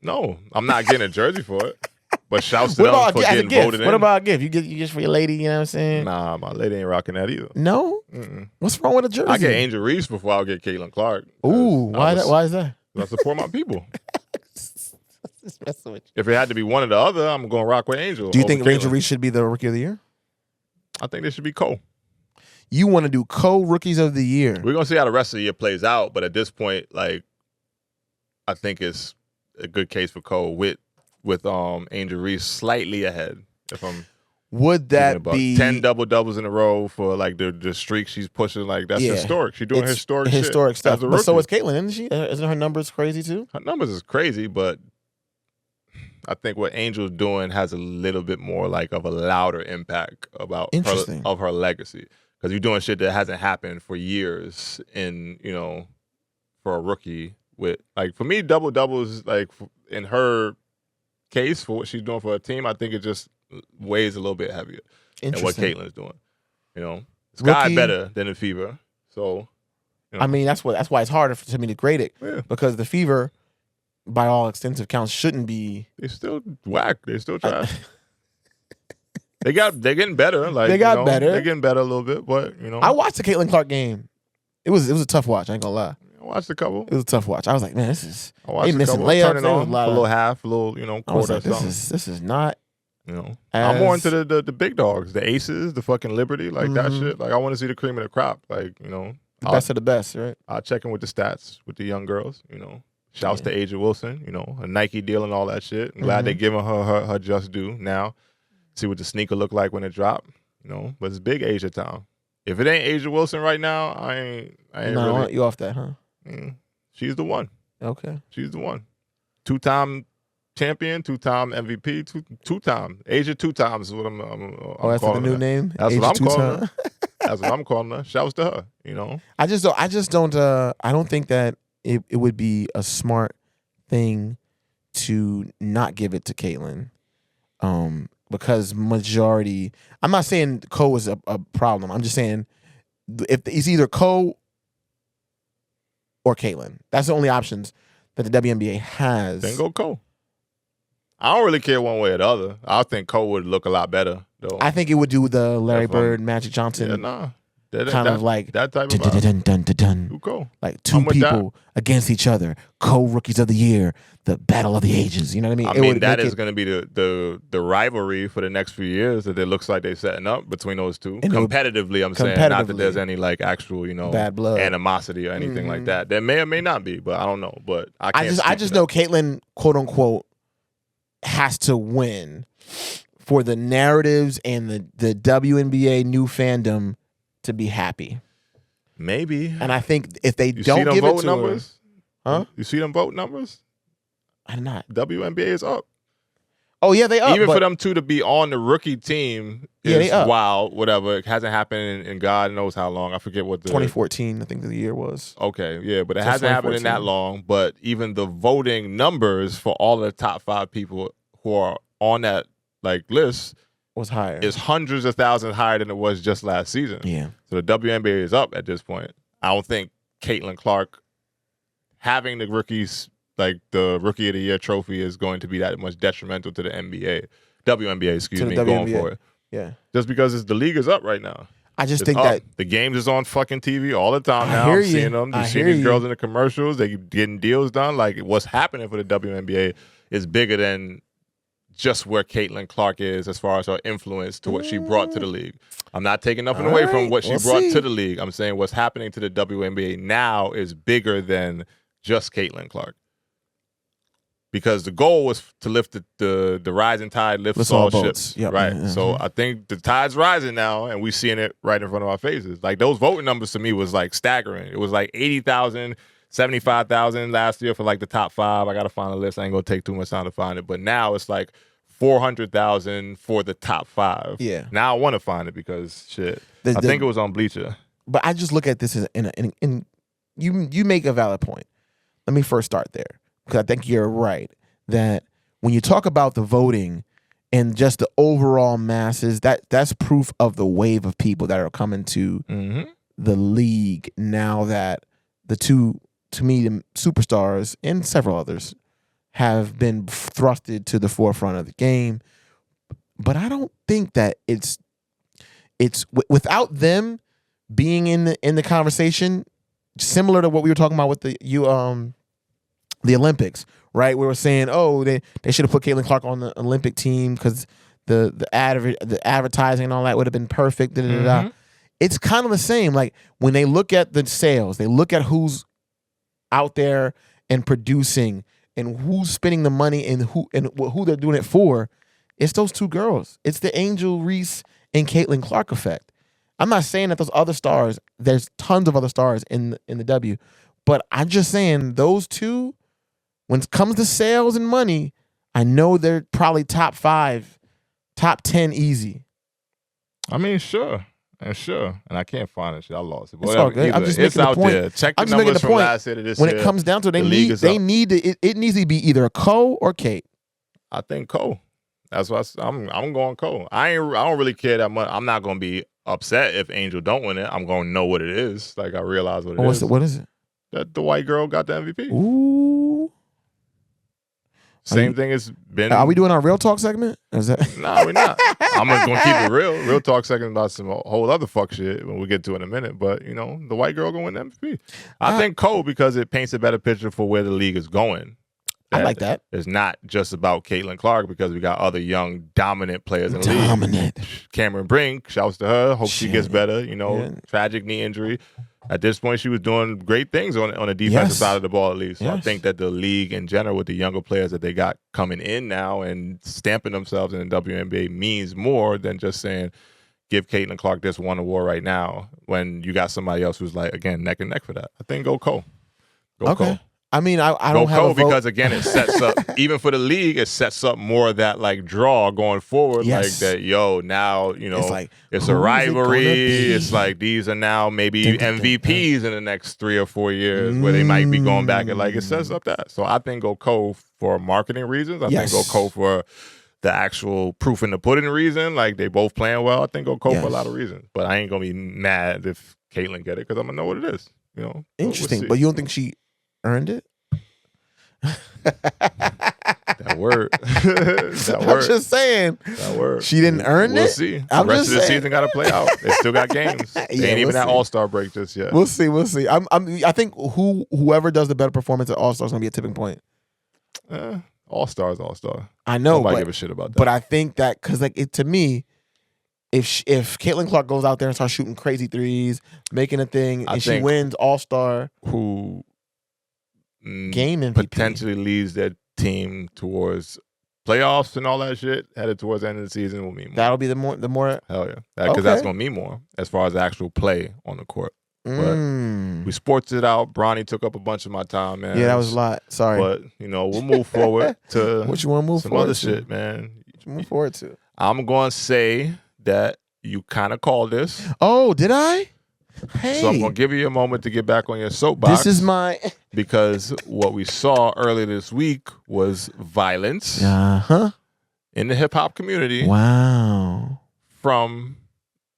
no, I'm not getting a jersey for it. But shouts to them for getting voted in. What about a gift? You get for your lady, you know what I'm saying? Nah, my lady ain't rocking that either. No? Mm-mm. What's wrong with a jersey? I get Angel Reese before I'll get Caitlin Clark. Ooh, why is that? I support my people. If it had to be one or the other, I'm going to rock with Angel. Do you think Angel Reese should be the Rookie of the Year? I think they should be Cole. You want to do co-Rookies of the Year? We're going to see how the rest of the year plays out, but at this point, like, I think it's a good case for Cole with Angel Reese slightly ahead. Would that be 10 double-doubles in a row for like the streak she's pushing? Like, that's historic. She's doing historic stuff. But so is Caitlin, isn't she? Isn't her numbers crazy too? Her numbers is crazy, but I think what Angel's doing has a little bit more like of a louder impact of her legacy, because you're doing shit that hasn't happened for years for a rookie. With, like, for me, double-doubles, like, in her case for what she's doing for her team, I think it just weighs a little bit heavier than what Caitlin's doing. Sky better than the Fever. So, I mean, that's why it's harder for me to grade it, because the Fever, by all extensive counts, shouldn't be. They still whack. They still trash. They're getting better. Like, they got better. They're getting better a little bit, but I watched the Caitlin Clark game. It was a tough watch. I ain't gonna lie. I watched a couple. It was a tough watch. I was like, man, this is. I watched they missing layups. Turning on a little half, a little quarter. I was like, or something. This is not. I'm more into the big dogs, the Aces, the fucking Liberty, like that shit. Like, I want to see the cream of the crop. Like, the best of the best, right? I'll check in with the stats with the young girls. Shouts to Asia Wilson. A Nike deal and all that shit. I'm glad they're giving her just due now. See what the sneaker look like when it drop. But it's big Asia town. If it ain't Asia Wilson right now, I ain't really. I want you off that, huh? She's the one. Okay. She's the one. 2-time champion, 2-time MVP, two-time. Asia 2 times is what I'm that's calling the new her. name? That's Asia what I'm calling two-time? her. That's what I'm calling her. Shouts to her, I just don't I don't think that it would be a smart thing to not give it to Caitlin. Because majority, I'm not saying Cole is a problem. I'm just saying if it's either Cole or Caitlin. That's the only options that the WNBA has. Then go Cole. I don't really care one way or the other. I think Cole would look a lot better, though. I think it would do the Larry Bird, Magic Johnson. Yeah, nah. Kind of like that type of vibe. dun. Who Cole? Like two people against each other, co-rookies of the year, the battle of the ages. You know what I mean? I mean, that is going to be the rivalry for the next few years that it looks like they're setting up between those two. And competitively, I'm saying, not that there's any like actual, bad blood, animosity or anything like that. There may or may not be, but I don't know. But I just know Caitlyn, quote unquote, has to win for the narratives and the WNBA new fandom to be happy. Maybe. And I think if they don't give it to numbers, her, you see them vote numbers? I'm not. WNBA is up. Oh yeah, they up. Even for them two to be on the rookie team is wild. Whatever, it hasn't happened in God knows how long. I forget what the 2014, I think the year was. Okay, yeah, but it hasn't happened in that long. But even the voting numbers for all of the top 5 people who are on that like list was higher. Is hundreds of thousands higher than it was just last season. Yeah. So the WNBA is up at this point. I don't think Caitlin Clark having the rookies, like the Rookie of the Year trophy, is going to be that much detrimental to the WNBA, excuse me, going for it. Yeah. Just because the league is up right now. I just think that the games is on fucking TV all the time now. I'm seeing them. You see these girls in the commercials. They getting deals done. Like what's happening for the WNBA is bigger than just where Caitlin Clark is as far as her influence to what she brought to the league. I'm not taking nothing away from what she brought to the league. I'm saying what's happening to the WNBA now is bigger than just Caitlin Clark. Because the goal was to lift the rising tide lifts all ships. Yep. Right. Mm-hmm. So I think the tide's rising now, and we're seeing it right in front of our faces. Like those voting numbers to me was like staggering. It was like 80,000, 75,000 last year for like the top 5. I got to find a list. I ain't going to take too much time to find it. But now it's like 400,000 for the top 5. Yeah. Now I want to find it because shit. I think it was on Bleacher. But I just look at this as in you make a valid point. Let me first start there because I think you're right that when you talk about the voting and just the overall masses, that's proof of the wave of people that are coming to the league now that the two, to me, the superstars and several others have been thrusted to the forefront of the game. But I don't think that it's without them being in the conversation, similar to what we were talking about with the Olympics, right? We were saying, oh, they should have put Caitlin Clark on the Olympic team because the advertising and all that would have been perfect. Da, da, da, da. It's kind of the same. Like when they look at the sales, they look at who's out there and producing and who's spending the money and who they're doing it for. It's those two girls. It's the Angel Reese and Caitlin Clark effect. I'm not saying that those other stars, there's tons of other stars in the W, but I'm just saying those two, when it comes to sales and money, I know they're probably top 5, top 10 easy. I mean, sure. And I can't find it. I lost it. It's all good. I'm just making the point. There. Check the numbers from last year to this year. When it comes down to it, it needs to be either a Co or Kate. I think Co. That's what I'm going Co. I don't really care that much. I'm not going to be upset if Angel don't win it. I'm going to know what it is. Like I realize what it is. What is it? That the white girl got the MVP. Ooh. Same thing has been. Are we doing our real talk segment? Is that? No, we're not. I'm going to keep it real. Real talk segment about some whole other fuck shit when we get to it in a minute. But, the white girl going to win the MVP. I think Cole because it paints a better picture for where the league is going. I like that. It's not just about Caitlin Clark because we got other young, dominant players in the league. Dominant. Cameron Brink, shouts to her. Hope she gets better. Tragic knee injury. At this point, she was doing great things on the defensive side of the ball, at least. So I think that the league in general, with the younger players that they got coming in now and stamping themselves in the WNBA, means more than just saying, give Caitlin Clark this one award right now when you got somebody else who's like, again, neck and neck for that. I think go Cole. Go Cole. I mean, I don't have a vote. Because, again, it sets up, even for the league, it sets up more of that, like, draw going forward. Yes. Like that, now, it's a rivalry. It's like these are now maybe MVPs in the next 3 or 4 years where they might be going back and, like, it sets up that. So I think go Cole for marketing reasons. I think go Cole for the actual proof in the pudding reason. Like, they both playing well. I think go Cole for a lot of reasons. But I ain't going to be mad if Caitlin get it because I'm going to know what it is. Interesting. But you don't think she earned it? That word. That word. I'm just saying. That word. She didn't earn We'll it. see. I'm the rest just of the saying. season got to play out. They still got games. They ain't even that All-Star break just yet. We'll see. I think whoever does the better performance at All-Star is going to be a tipping point. All-Star is All-Star. I know. Nobody give a shit about that. But I think that because to me, if Caitlin Clark goes out there and starts shooting crazy threes, making a thing, and she wins All-Star, who game MVP potentially leads their team towards playoffs and all that shit, headed towards the end of the season, will mean more. That'll be the more. Hell yeah, because that's gonna mean more as far as actual play on the court. But we sports it out. Bronny took up a bunch of my time, man. Yeah, that was a lot. Sorry, but we'll move forward to what you want to move some forward other to? shit, man. What you move forward to? I'm gonna say that you kind of called this. Oh, did I? Hey. So I'm going to give you a moment to get back on your soapbox. This is my... because what we saw earlier this week was violence in the hip-hop community. Wow. From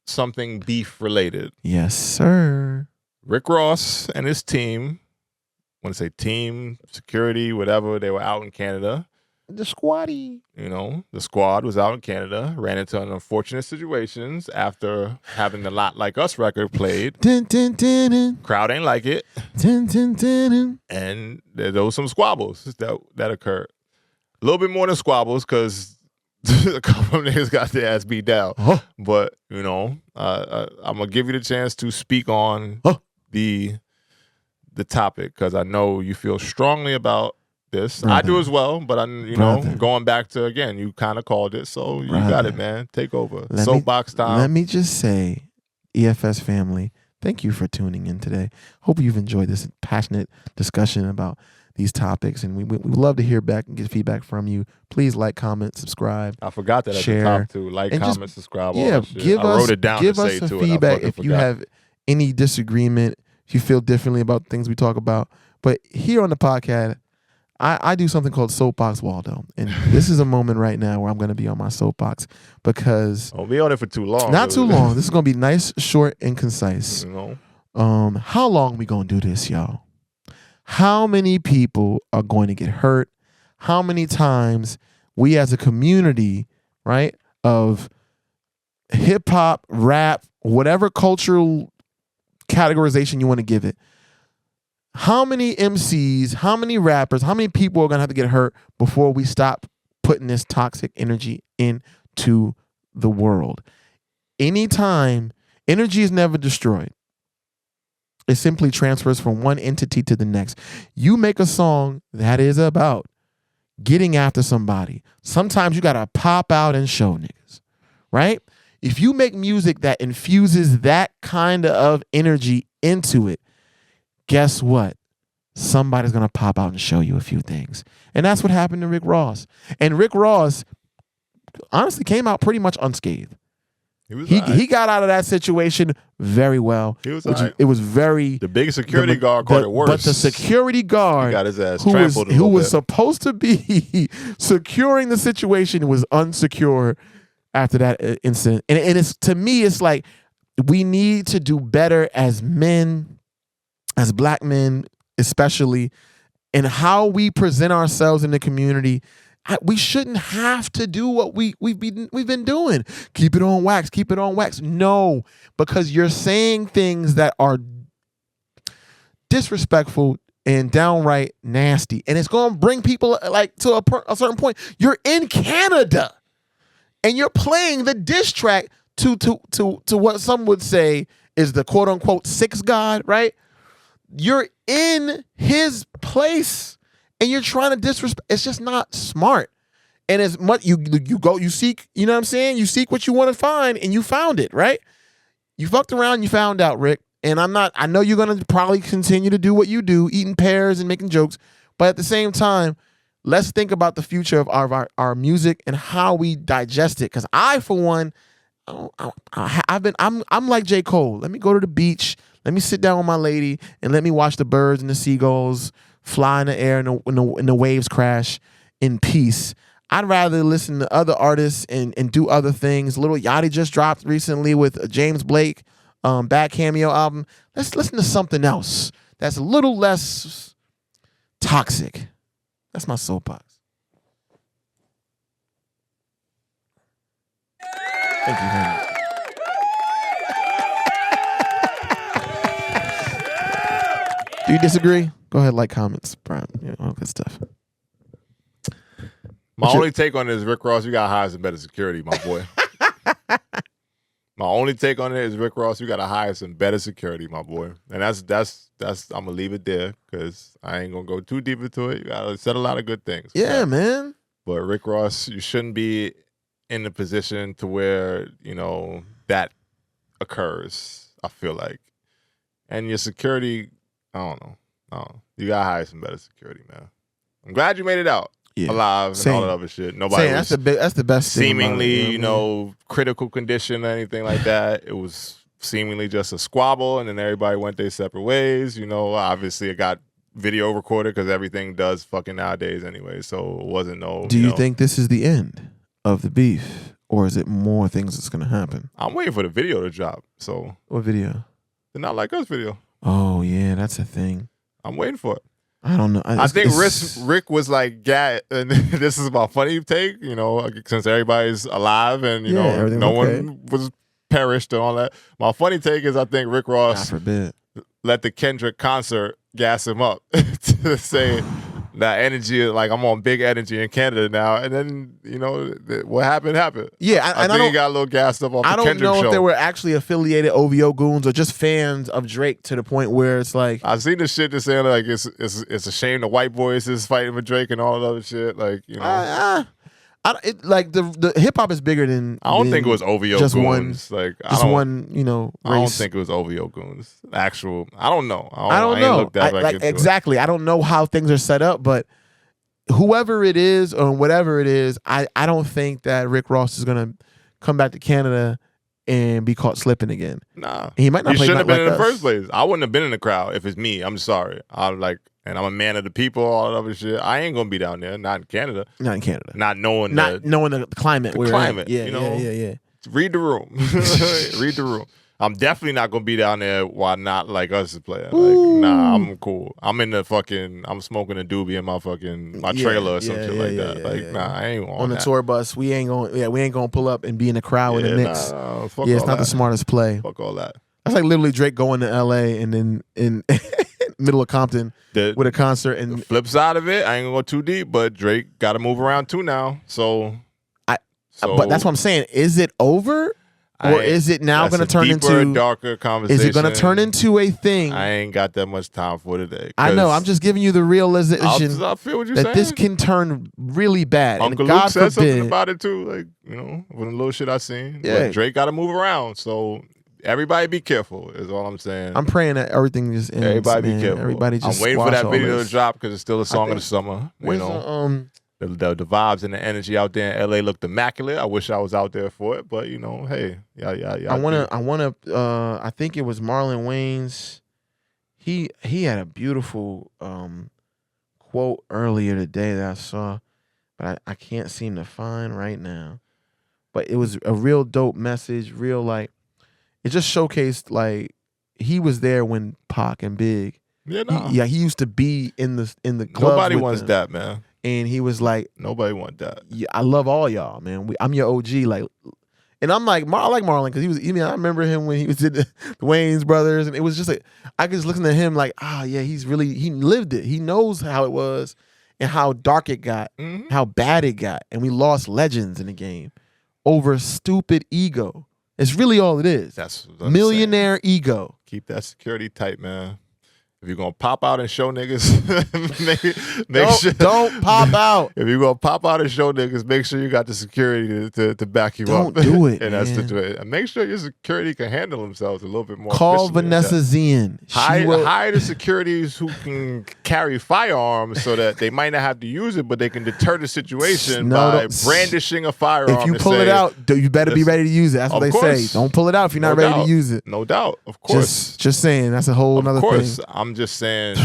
something beef-related. Yes, sir. Rick Ross and his team, I want to say team, security, whatever, they were out in Canada. The squaddy. The squad was out in Canada, ran into unfortunate situations after having the Lot Like Us record played. Dun, dun, dun, dun. Crowd ain't like it. Dun, dun, dun, dun. And there was some squabbles that occurred. A little bit more than squabbles because a couple of niggas got their ass beat down. But, I'm going to give you the chance to speak on the topic because I know you feel strongly about this. Brother. I do as well, but going back to, again, you kind of called it, so you got it, man. Take over. Soapbox time. Let me just say, EFS family, thank you for tuning in today. Hope you've enjoyed this passionate discussion about these topics, and we love to hear back and get feedback from you. Please like, comment, subscribe. I forgot that share, at the top too. Like, comment, subscribe. Yeah, all that shit. I wrote it down. Give to us say some to feedback if forgot. you have any disagreement, if you feel differently about things we talk about. But here on the podcast, I do something called Soapbox Waldo. And this is a moment right now where I'm going to be on my soapbox because... Don't be on it for too long. Not too long. This is going to be nice, short, and concise. How long we going to do this, y'all? How many people are going to get hurt? How many times we as a community, right, of hip-hop, rap, whatever cultural categorization you want to give it, how many MCs, how many rappers, how many people are going to have to get hurt before we stop putting this toxic energy into the world? Anytime, energy is never destroyed. It simply transfers from one entity to the next. You make a song that is about getting after somebody. Sometimes you got to pop out and show niggas, right? If you make music that infuses that kind of energy into it, guess what? Somebody's going to pop out and show you a few things. And that's what happened to Rick Ross. And Rick Ross honestly came out pretty much unscathed. He got out of that situation very well. It was very... The biggest security guard called it worse. But the security guard got his ass who was supposed to be securing the situation was unsecure after that incident. And it's, to me, it's like we need to do better as men, as black men especially, in how we present ourselves in the community. We shouldn't have to do what we've been doing. Keep it on wax. Keep it on wax. No, because you're saying things that are disrespectful and downright nasty, and it's going to bring people like to a certain point. You're in Canada, and you're playing the diss track to what some would say is the quote unquote sixth god, right? You're in his place. And you're trying to disrespect. It's just not smart. And as much you seek, you know what I'm saying? You seek what you want to find, and you found it, right? You fucked around, you found out, Rick. And I know you're gonna probably continue to do what you do, eating pears and making jokes. But at the same time, let's think about the future of our music and how we digest it. Because I, for one, I'm like J. Cole. Let me go to the beach. Let me sit down with my lady and let me watch the birds and the seagulls fly in the air and the waves crash in peace. I'd rather listen to other artists and do other things. Lil Yachty just dropped recently with James Blake, Bad Cameo album. Let's listen to something else that's a little less toxic. That's my soapbox. Thank you very much. Do you disagree? Go ahead, like, comments, Brian. Yeah, all good stuff. My only take on it is, Rick Ross, you got to hire some better security, my boy. My only take on it is, Rick Ross, you got to hire some better security, my boy. And that's I'm going to leave it there because I ain't going to go too deep into it. You got to said a lot of good things. Yeah, man. But Rick Ross, you shouldn't be in the position to where, that occurs, I feel like. And your security, I don't know. You got to hire some better security, man. I'm glad you made it out. Yeah. Alive and all that other shit. Nobody was that's the best seemingly, critical condition or anything like that. It was seemingly just a squabble, and then everybody went their separate ways. Obviously it got video recorded because everything does fucking nowadays anyway. So it wasn't no. Do you think this is the end of the beef, or is it more things that's gonna happen? I'm waiting for the video to drop. So what video? The Not Like Us video. Oh yeah, that's a thing. I'm waiting for it. I don't know. I think Rick was like, and this is my funny take, since everybody's alive and, no one was perished and all that. My funny take is I think Rick Ross let the Kendrick concert gas him up to say that energy, like I'm on big energy in Canada now. And then, what happened. Yeah, I think he got a little gassed up off the Kendrick show. I don't know if they were actually affiliated OVO goons or just fans of Drake to the point where it's like. I've seen this shit just saying like it's a shame the white boys is fighting for Drake and all that other shit. Like, the hip hop is bigger than. I don't think it was OVO just goons. Race. I don't think it was OVO goons. I don't know. I don't know. Exactly. I don't know how things are set up, but whoever it is or whatever it is, I don't think that Rick Ross is gonna come back to Canada and be caught slipping again. Nah, he might not. He shouldn't have been in the first place. I wouldn't have been in the crowd if it's me. I'm sorry. And I'm a man of the people, all that other shit. I ain't gonna be down there, not in Canada. Not knowing the climate. Yeah. Read the room. Read the room. I'm definitely not gonna be down there while Not Like Us is playing. Like, nah, I'm cool. I'm in I'm smoking a doobie in my trailer or some shit like that. Nah, I ain't on the tour bus. We ain't gonna pull up and be in the crowd with the mix. It's not the smartest play. Fuck all that. That's like literally Drake going to LA and then in middle of Compton with a concert. And the flip side of it, I ain't gonna go too deep, but Drake got to move around too now. But that's what I'm saying. Is it over? Or is it now going to turn into a darker conversation? Is it going to turn into a thing? I ain't got that much time for today. I know. I'm just giving you the realization I feel what you're saying. This can turn really bad. Uncle and God Luke said forbid, something about it too. Like, with the little shit I seen. Yeah. But Drake got to move around. So everybody be careful is all I'm saying. I'm praying that everything just ends. Everybody be careful. Everybody just I'm waiting for that video to drop because it's still a song of the summer. The vibes and the energy out there in LA looked immaculate. I wish I was out there for it, but hey, yeah. I think it was Marlon Wayans. He had a beautiful quote earlier today that I saw, but I can't seem to find right now. But it was a real dope message, it just showcased like he was there when Pac and Big. Yeah, he used to be in the club. Nobody wants that, man. And he was like, nobody want that. Yeah, I love all y'all, man. I'm your OG. And I'm like, I like Marlon because I remember him when he was in the Wayans Brothers, and it was just like I could just listen to him like, he lived it. He knows how it was and how dark it got, how bad it got, and we lost legends in the game over stupid ego. It's really all it is. That's what I'm millionaire saying. Ego. Keep that security tight, man. If you're gonna pop out and show niggas, make sure don't pop out. If you're gonna pop out and show niggas, make sure you got the security to back you up. Don't do it. in that situation. And make sure your security can handle themselves a little bit more. Call Vanessa Zien. Hire the securities who can carry firearms so that they might not have to use it, but they can deter the situation by brandishing a firearm. If you pull it out, you better be ready to use it. That's what they say. Don't pull it out if you're not ready to use it. No doubt, of course. Just saying, that's a whole other thing. I'm just saying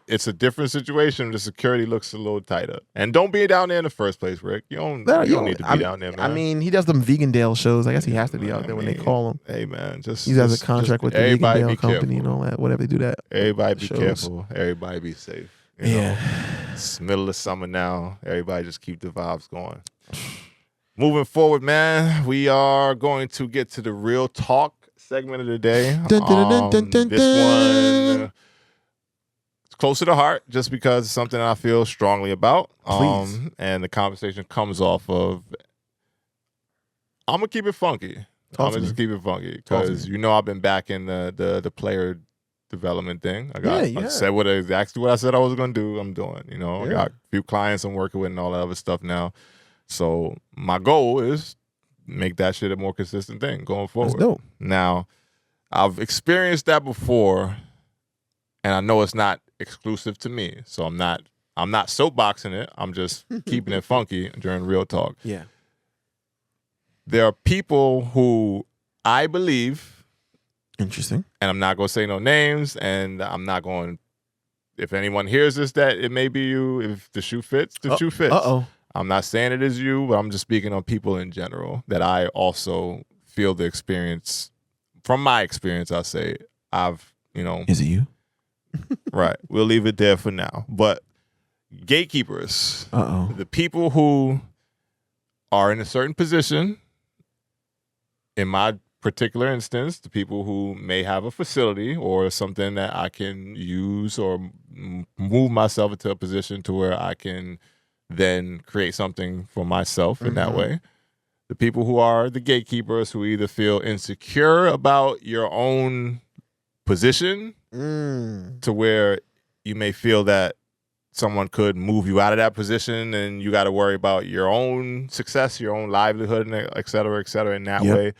it's a different situation. The security looks a little tighter. And don't be down there in the first place, Rick. You don't need to be down there, man. I mean, he does them Vegandale shows. I guess he has to be out there when they call him. Hey, man. He has a contract with the Vegandale company and all that, whatever they do that. Everybody be careful. Everybody be safe. You know? It's middle of summer now. Everybody just keep the vibes going. Moving forward, man, we are going to get to the real talk segment of the day. This one is close to the heart just because it's something I feel strongly about. Please. And the conversation comes off of, I'm going to keep it funky. I'm going to just keep it funky because I've been back in the player development thing. I said exactly what I said I was going to do. I'm doing, I got a few clients I'm working with and all that other stuff now. So my goal is make that shit a more consistent thing going forward. That's dope. Now, I've experienced that before, and I know it's not exclusive to me. So I'm not soapboxing it. I'm just keeping it funky during real talk. Yeah. There are people who I believe, interesting, and I'm not going to say no names, and I'm not going. If anyone hears this, that it may be you. If the shoe fits, the shoe fits. I'm not saying it is you, but I'm just speaking on people in general that I also feel the experience. From my experience, I'll say I've, Is it you? Right. We'll leave it there for now. But gatekeepers, the people who are in a certain position, in my particular instance, the people who may have a facility or something that I can use or move myself into a position to where I can then create something for myself in that way. The people who are the gatekeepers who either feel insecure about your own position to where you may feel that someone could move you out of that position and you got to worry about your own success, your own livelihood, and et cetera, in that way.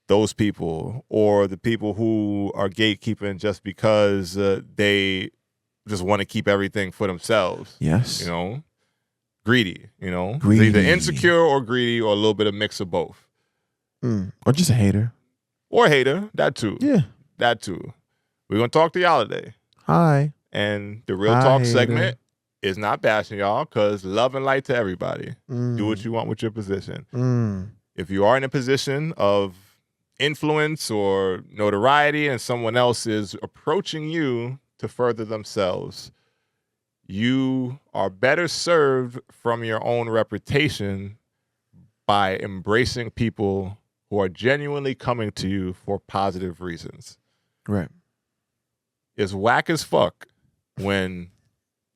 Those people, or the people who are gatekeeping just because they just want to keep everything for themselves. Yes. Greedy, either insecure or greedy or a little bit of mix of both. Or just a hater. Or a hater, that too. Yeah. That too. We're going to talk to y'all today. Hi. And the Real Talk segment is not bashing y'all because love and light to everybody. Do what you want with your position. If you are in a position of influence or notoriety and someone else is approaching you to further themselves, you are better served from your own reputation by embracing people who are genuinely coming to you for positive reasons. Right. It's whack as fuck when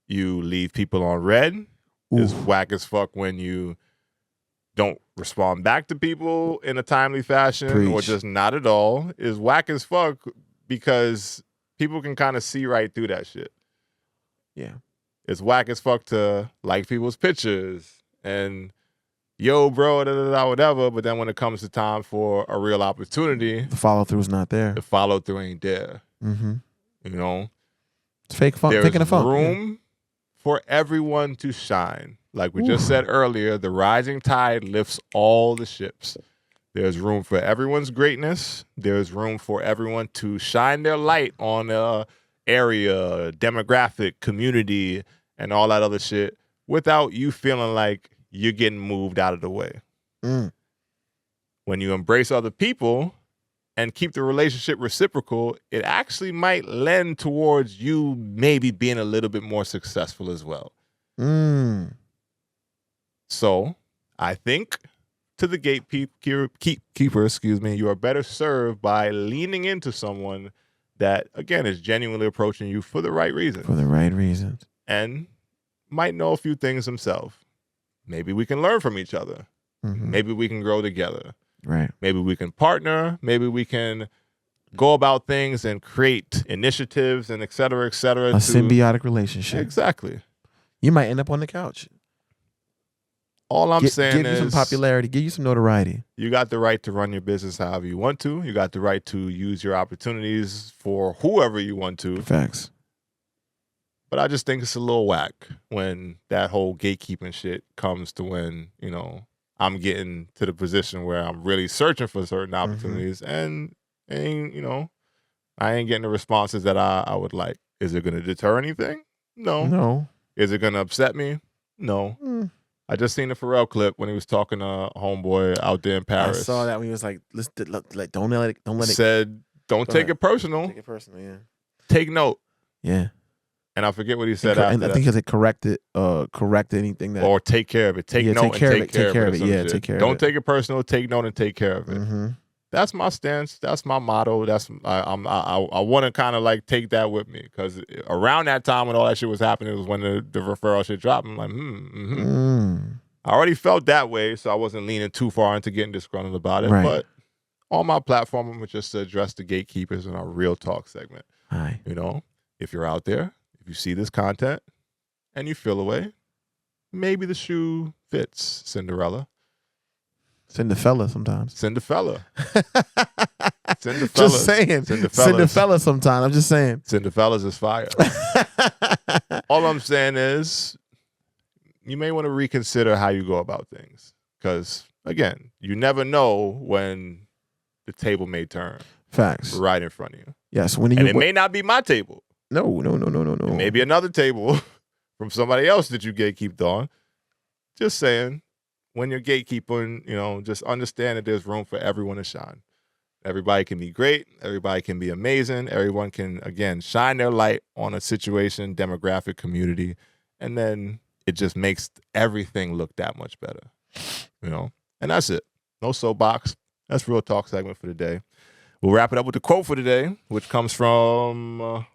you leave people on red. It's whack as fuck when you don't respond back to people in a timely fashion or just not at all. It's whack as fuck because people can kind of see right through that shit. Yeah. It's whack as fuck to like people's pictures and yo, bro, whatever. But then when it comes to time for a real opportunity, the follow through is not there. The follow through ain't there. It's fake fun. Taking a phone. Room for everyone to shine. Like we just said earlier, the rising tide lifts all the ships. There's room for everyone's greatness. There's room for everyone to shine their light on a area, demographic, community, and all that other shit without you feeling like you're getting moved out of the way. When you embrace other people and keep the relationship reciprocal, it actually might lend towards you maybe being a little bit more successful as well. So I think to the gatekeeper, you are better served by leaning into someone that, again, is genuinely approaching you for the right reasons. For the right reasons. And might know a few things himself. Maybe we can learn from each other. Maybe we can grow together. Right. Maybe we can partner. Maybe we can go about things and create initiatives and et cetera, et cetera. A symbiotic relationship. Exactly. You might end up on the couch. All I'm saying give is, you some popularity, give you some notoriety. You got the right to run your business however you want to. You got the right to use your opportunities for whoever you want to. Facts. But I just think it's a little whack when that whole gatekeeping shit comes to when, I'm getting to the position where I'm really searching for certain opportunities and I ain't getting the responses that I would like. Is it going to deter anything? No. Is it going to upset me? No. I just seen the Pharrell clip when he was talking to homeboy out there in Paris. I saw that when he was like, don't let it. Said, don't take it personal. Take it personal, yeah. Take note. Yeah. And I forget what he said after and I think it correct anything that. Or take care of it. Take note and take care of it. Yeah, take care of it. Don't take it personal. Take note and take care of it. Mm-hmm. That's my stance. That's my motto. I want to kind of like take that with me, because around that time when all that shit was happening was when the referral shit dropped. I'm like, I already felt that way, so I wasn't leaning too far into getting disgruntled about it. Right. But on my platform, I'm just to address the gatekeepers in our real talk segment. Aye. You know, if you're out there, if you see this content and you feel away, maybe the shoe fits, Cinderella. Cinderfella sometimes. Cinderfella. Just saying. Cinderfella sometimes. I'm just saying. Cinderfellas is fire. All I'm saying is you may want to reconsider how you go about things. Because, again, you never know when the table may turn. Facts. Right in front of you. Yes. And it may not be my table. No. It may be another table from somebody else that you gatekeeped on. Just saying. When you're gatekeeping, you know, just understand that there's room for everyone to shine. Everybody can be great. Everybody can be amazing. Everyone can, again, shine their light on a situation, demographic, community, and then it just makes everything look that much better, you know? And that's it. No soapbox. That's Real Talk segment for today. We'll wrap it up with the quote for today, which comes from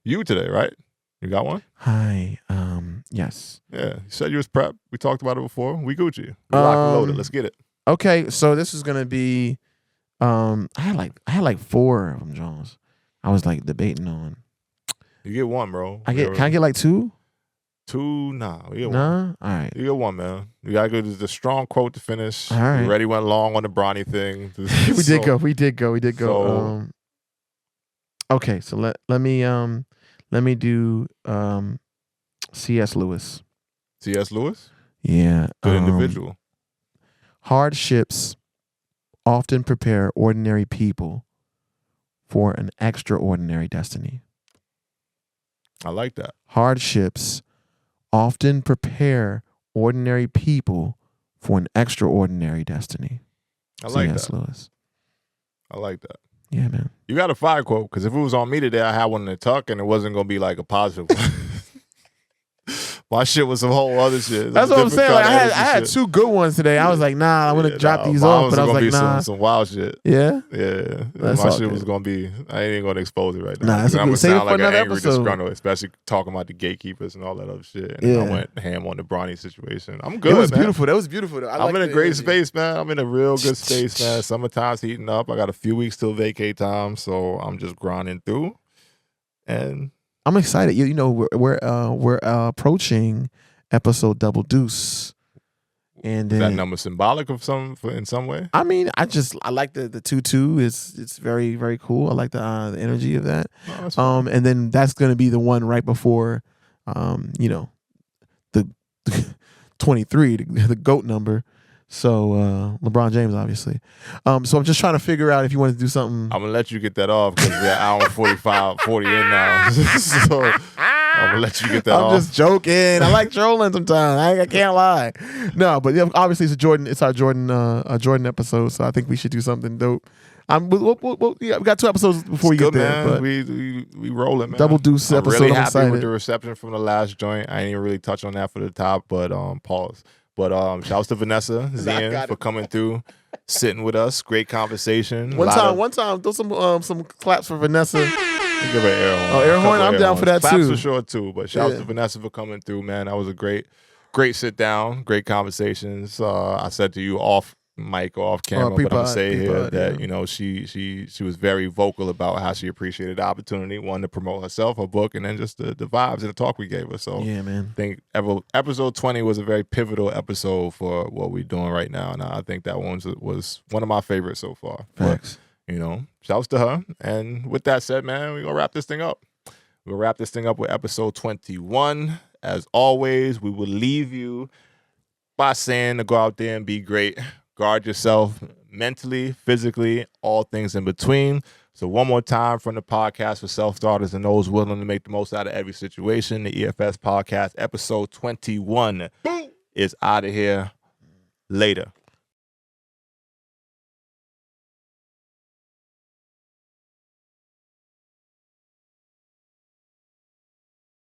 you today, right? You got one? Hi. Yes. Yeah. You said you was prepped. We talked about it before. We Gucci. We locked and loaded. Let's get it. Okay. So this is gonna be. I had like 4 of them, Jones. I was like debating on. You get one, bro. Can I get like 2? 2? Nah. You get nah? one. All right. You get one, man. You gotta go to the strong quote to finish. All right. We already went long on the Bronny thing. We did go. Okay. So let me do C.S. Lewis. C.S. Lewis? Yeah. Good individual. Hardships often prepare ordinary people for an extraordinary destiny. I like that. Hardships often prepare ordinary people for an extraordinary destiny. I like C.S. that. Lewis. I like that. Yeah, man. You got a fire quote, because if it was on me today, I had one in the tuck, and it wasn't going to be like a positive one. My shit was some whole other shit. That's what I'm saying. Like, I had 2 good ones today. I was like, nah, I want to drop these off, but I was like, nah. Some wild shit. Yeah? Yeah. That's my all shit good. was going to be, I ain't going to expose it right now. Nah, that's I'm going to save it sound for like an another angry episode. disgruntled, especially talking about the gatekeepers and all that other shit. And I went ham on the Bronny situation. I'm good, It was man. beautiful. That was beautiful, though. I'm in a great space, man. I'm in a real good space, man. Summertime's heating up. I got a few weeks till vacay time, so I'm just grinding through. And I'm excited. You know, we're approaching episode Double Deuce, and is that number symbolic of in some way? I mean, I like the 2-2. It's very, very cool. I like the energy of that. Oh, and then that's gonna be the one right before, the 23, the GOAT number. So LeBron James, obviously. So I'm just trying to figure out if you want to do something. I'm gonna let you get that off because we're at hour 45, 40 in now. So I'm gonna let you get that off. I'm just joking. I like trolling sometimes. I can't lie. No, but obviously it's our Jordan episode. So I think we should do something dope. We got 2 episodes before you get there. Man. But we rolling, man. Double Deuce I'm episode. really I'm happy excited. with the reception from the last joint. I ain't even really touch on that for the top, but pause. But shouts to Vanessa Zian for coming through, sitting with us. Great conversation. One time, throw some claps for Vanessa. Give her an air horn. Oh, air horn. I'm down for that claps too. For sure too. But shouts to Vanessa for coming through, man. That was a great sit down, great conversations. I said to you off mic or off camera, but I'm gonna say here that you know she was very vocal about how she appreciated the opportunity, one to promote herself, her book, and then just the vibes and the talk we gave her. So yeah, man. I think episode 20 was a very pivotal episode for what we're doing right now, and I think that one was one of my favorites so far. Facts. But, you know, shouts to her. And with that said, man, we're gonna wrap this thing up. We'll wrap this thing up with episode 21. As always, we will leave you by saying to go out there and be great. Guard yourself mentally, physically, all things in between. So one more time from the podcast for self-starters and those willing to make the most out of every situation, the EFS podcast, episode 21 is out of here. Later.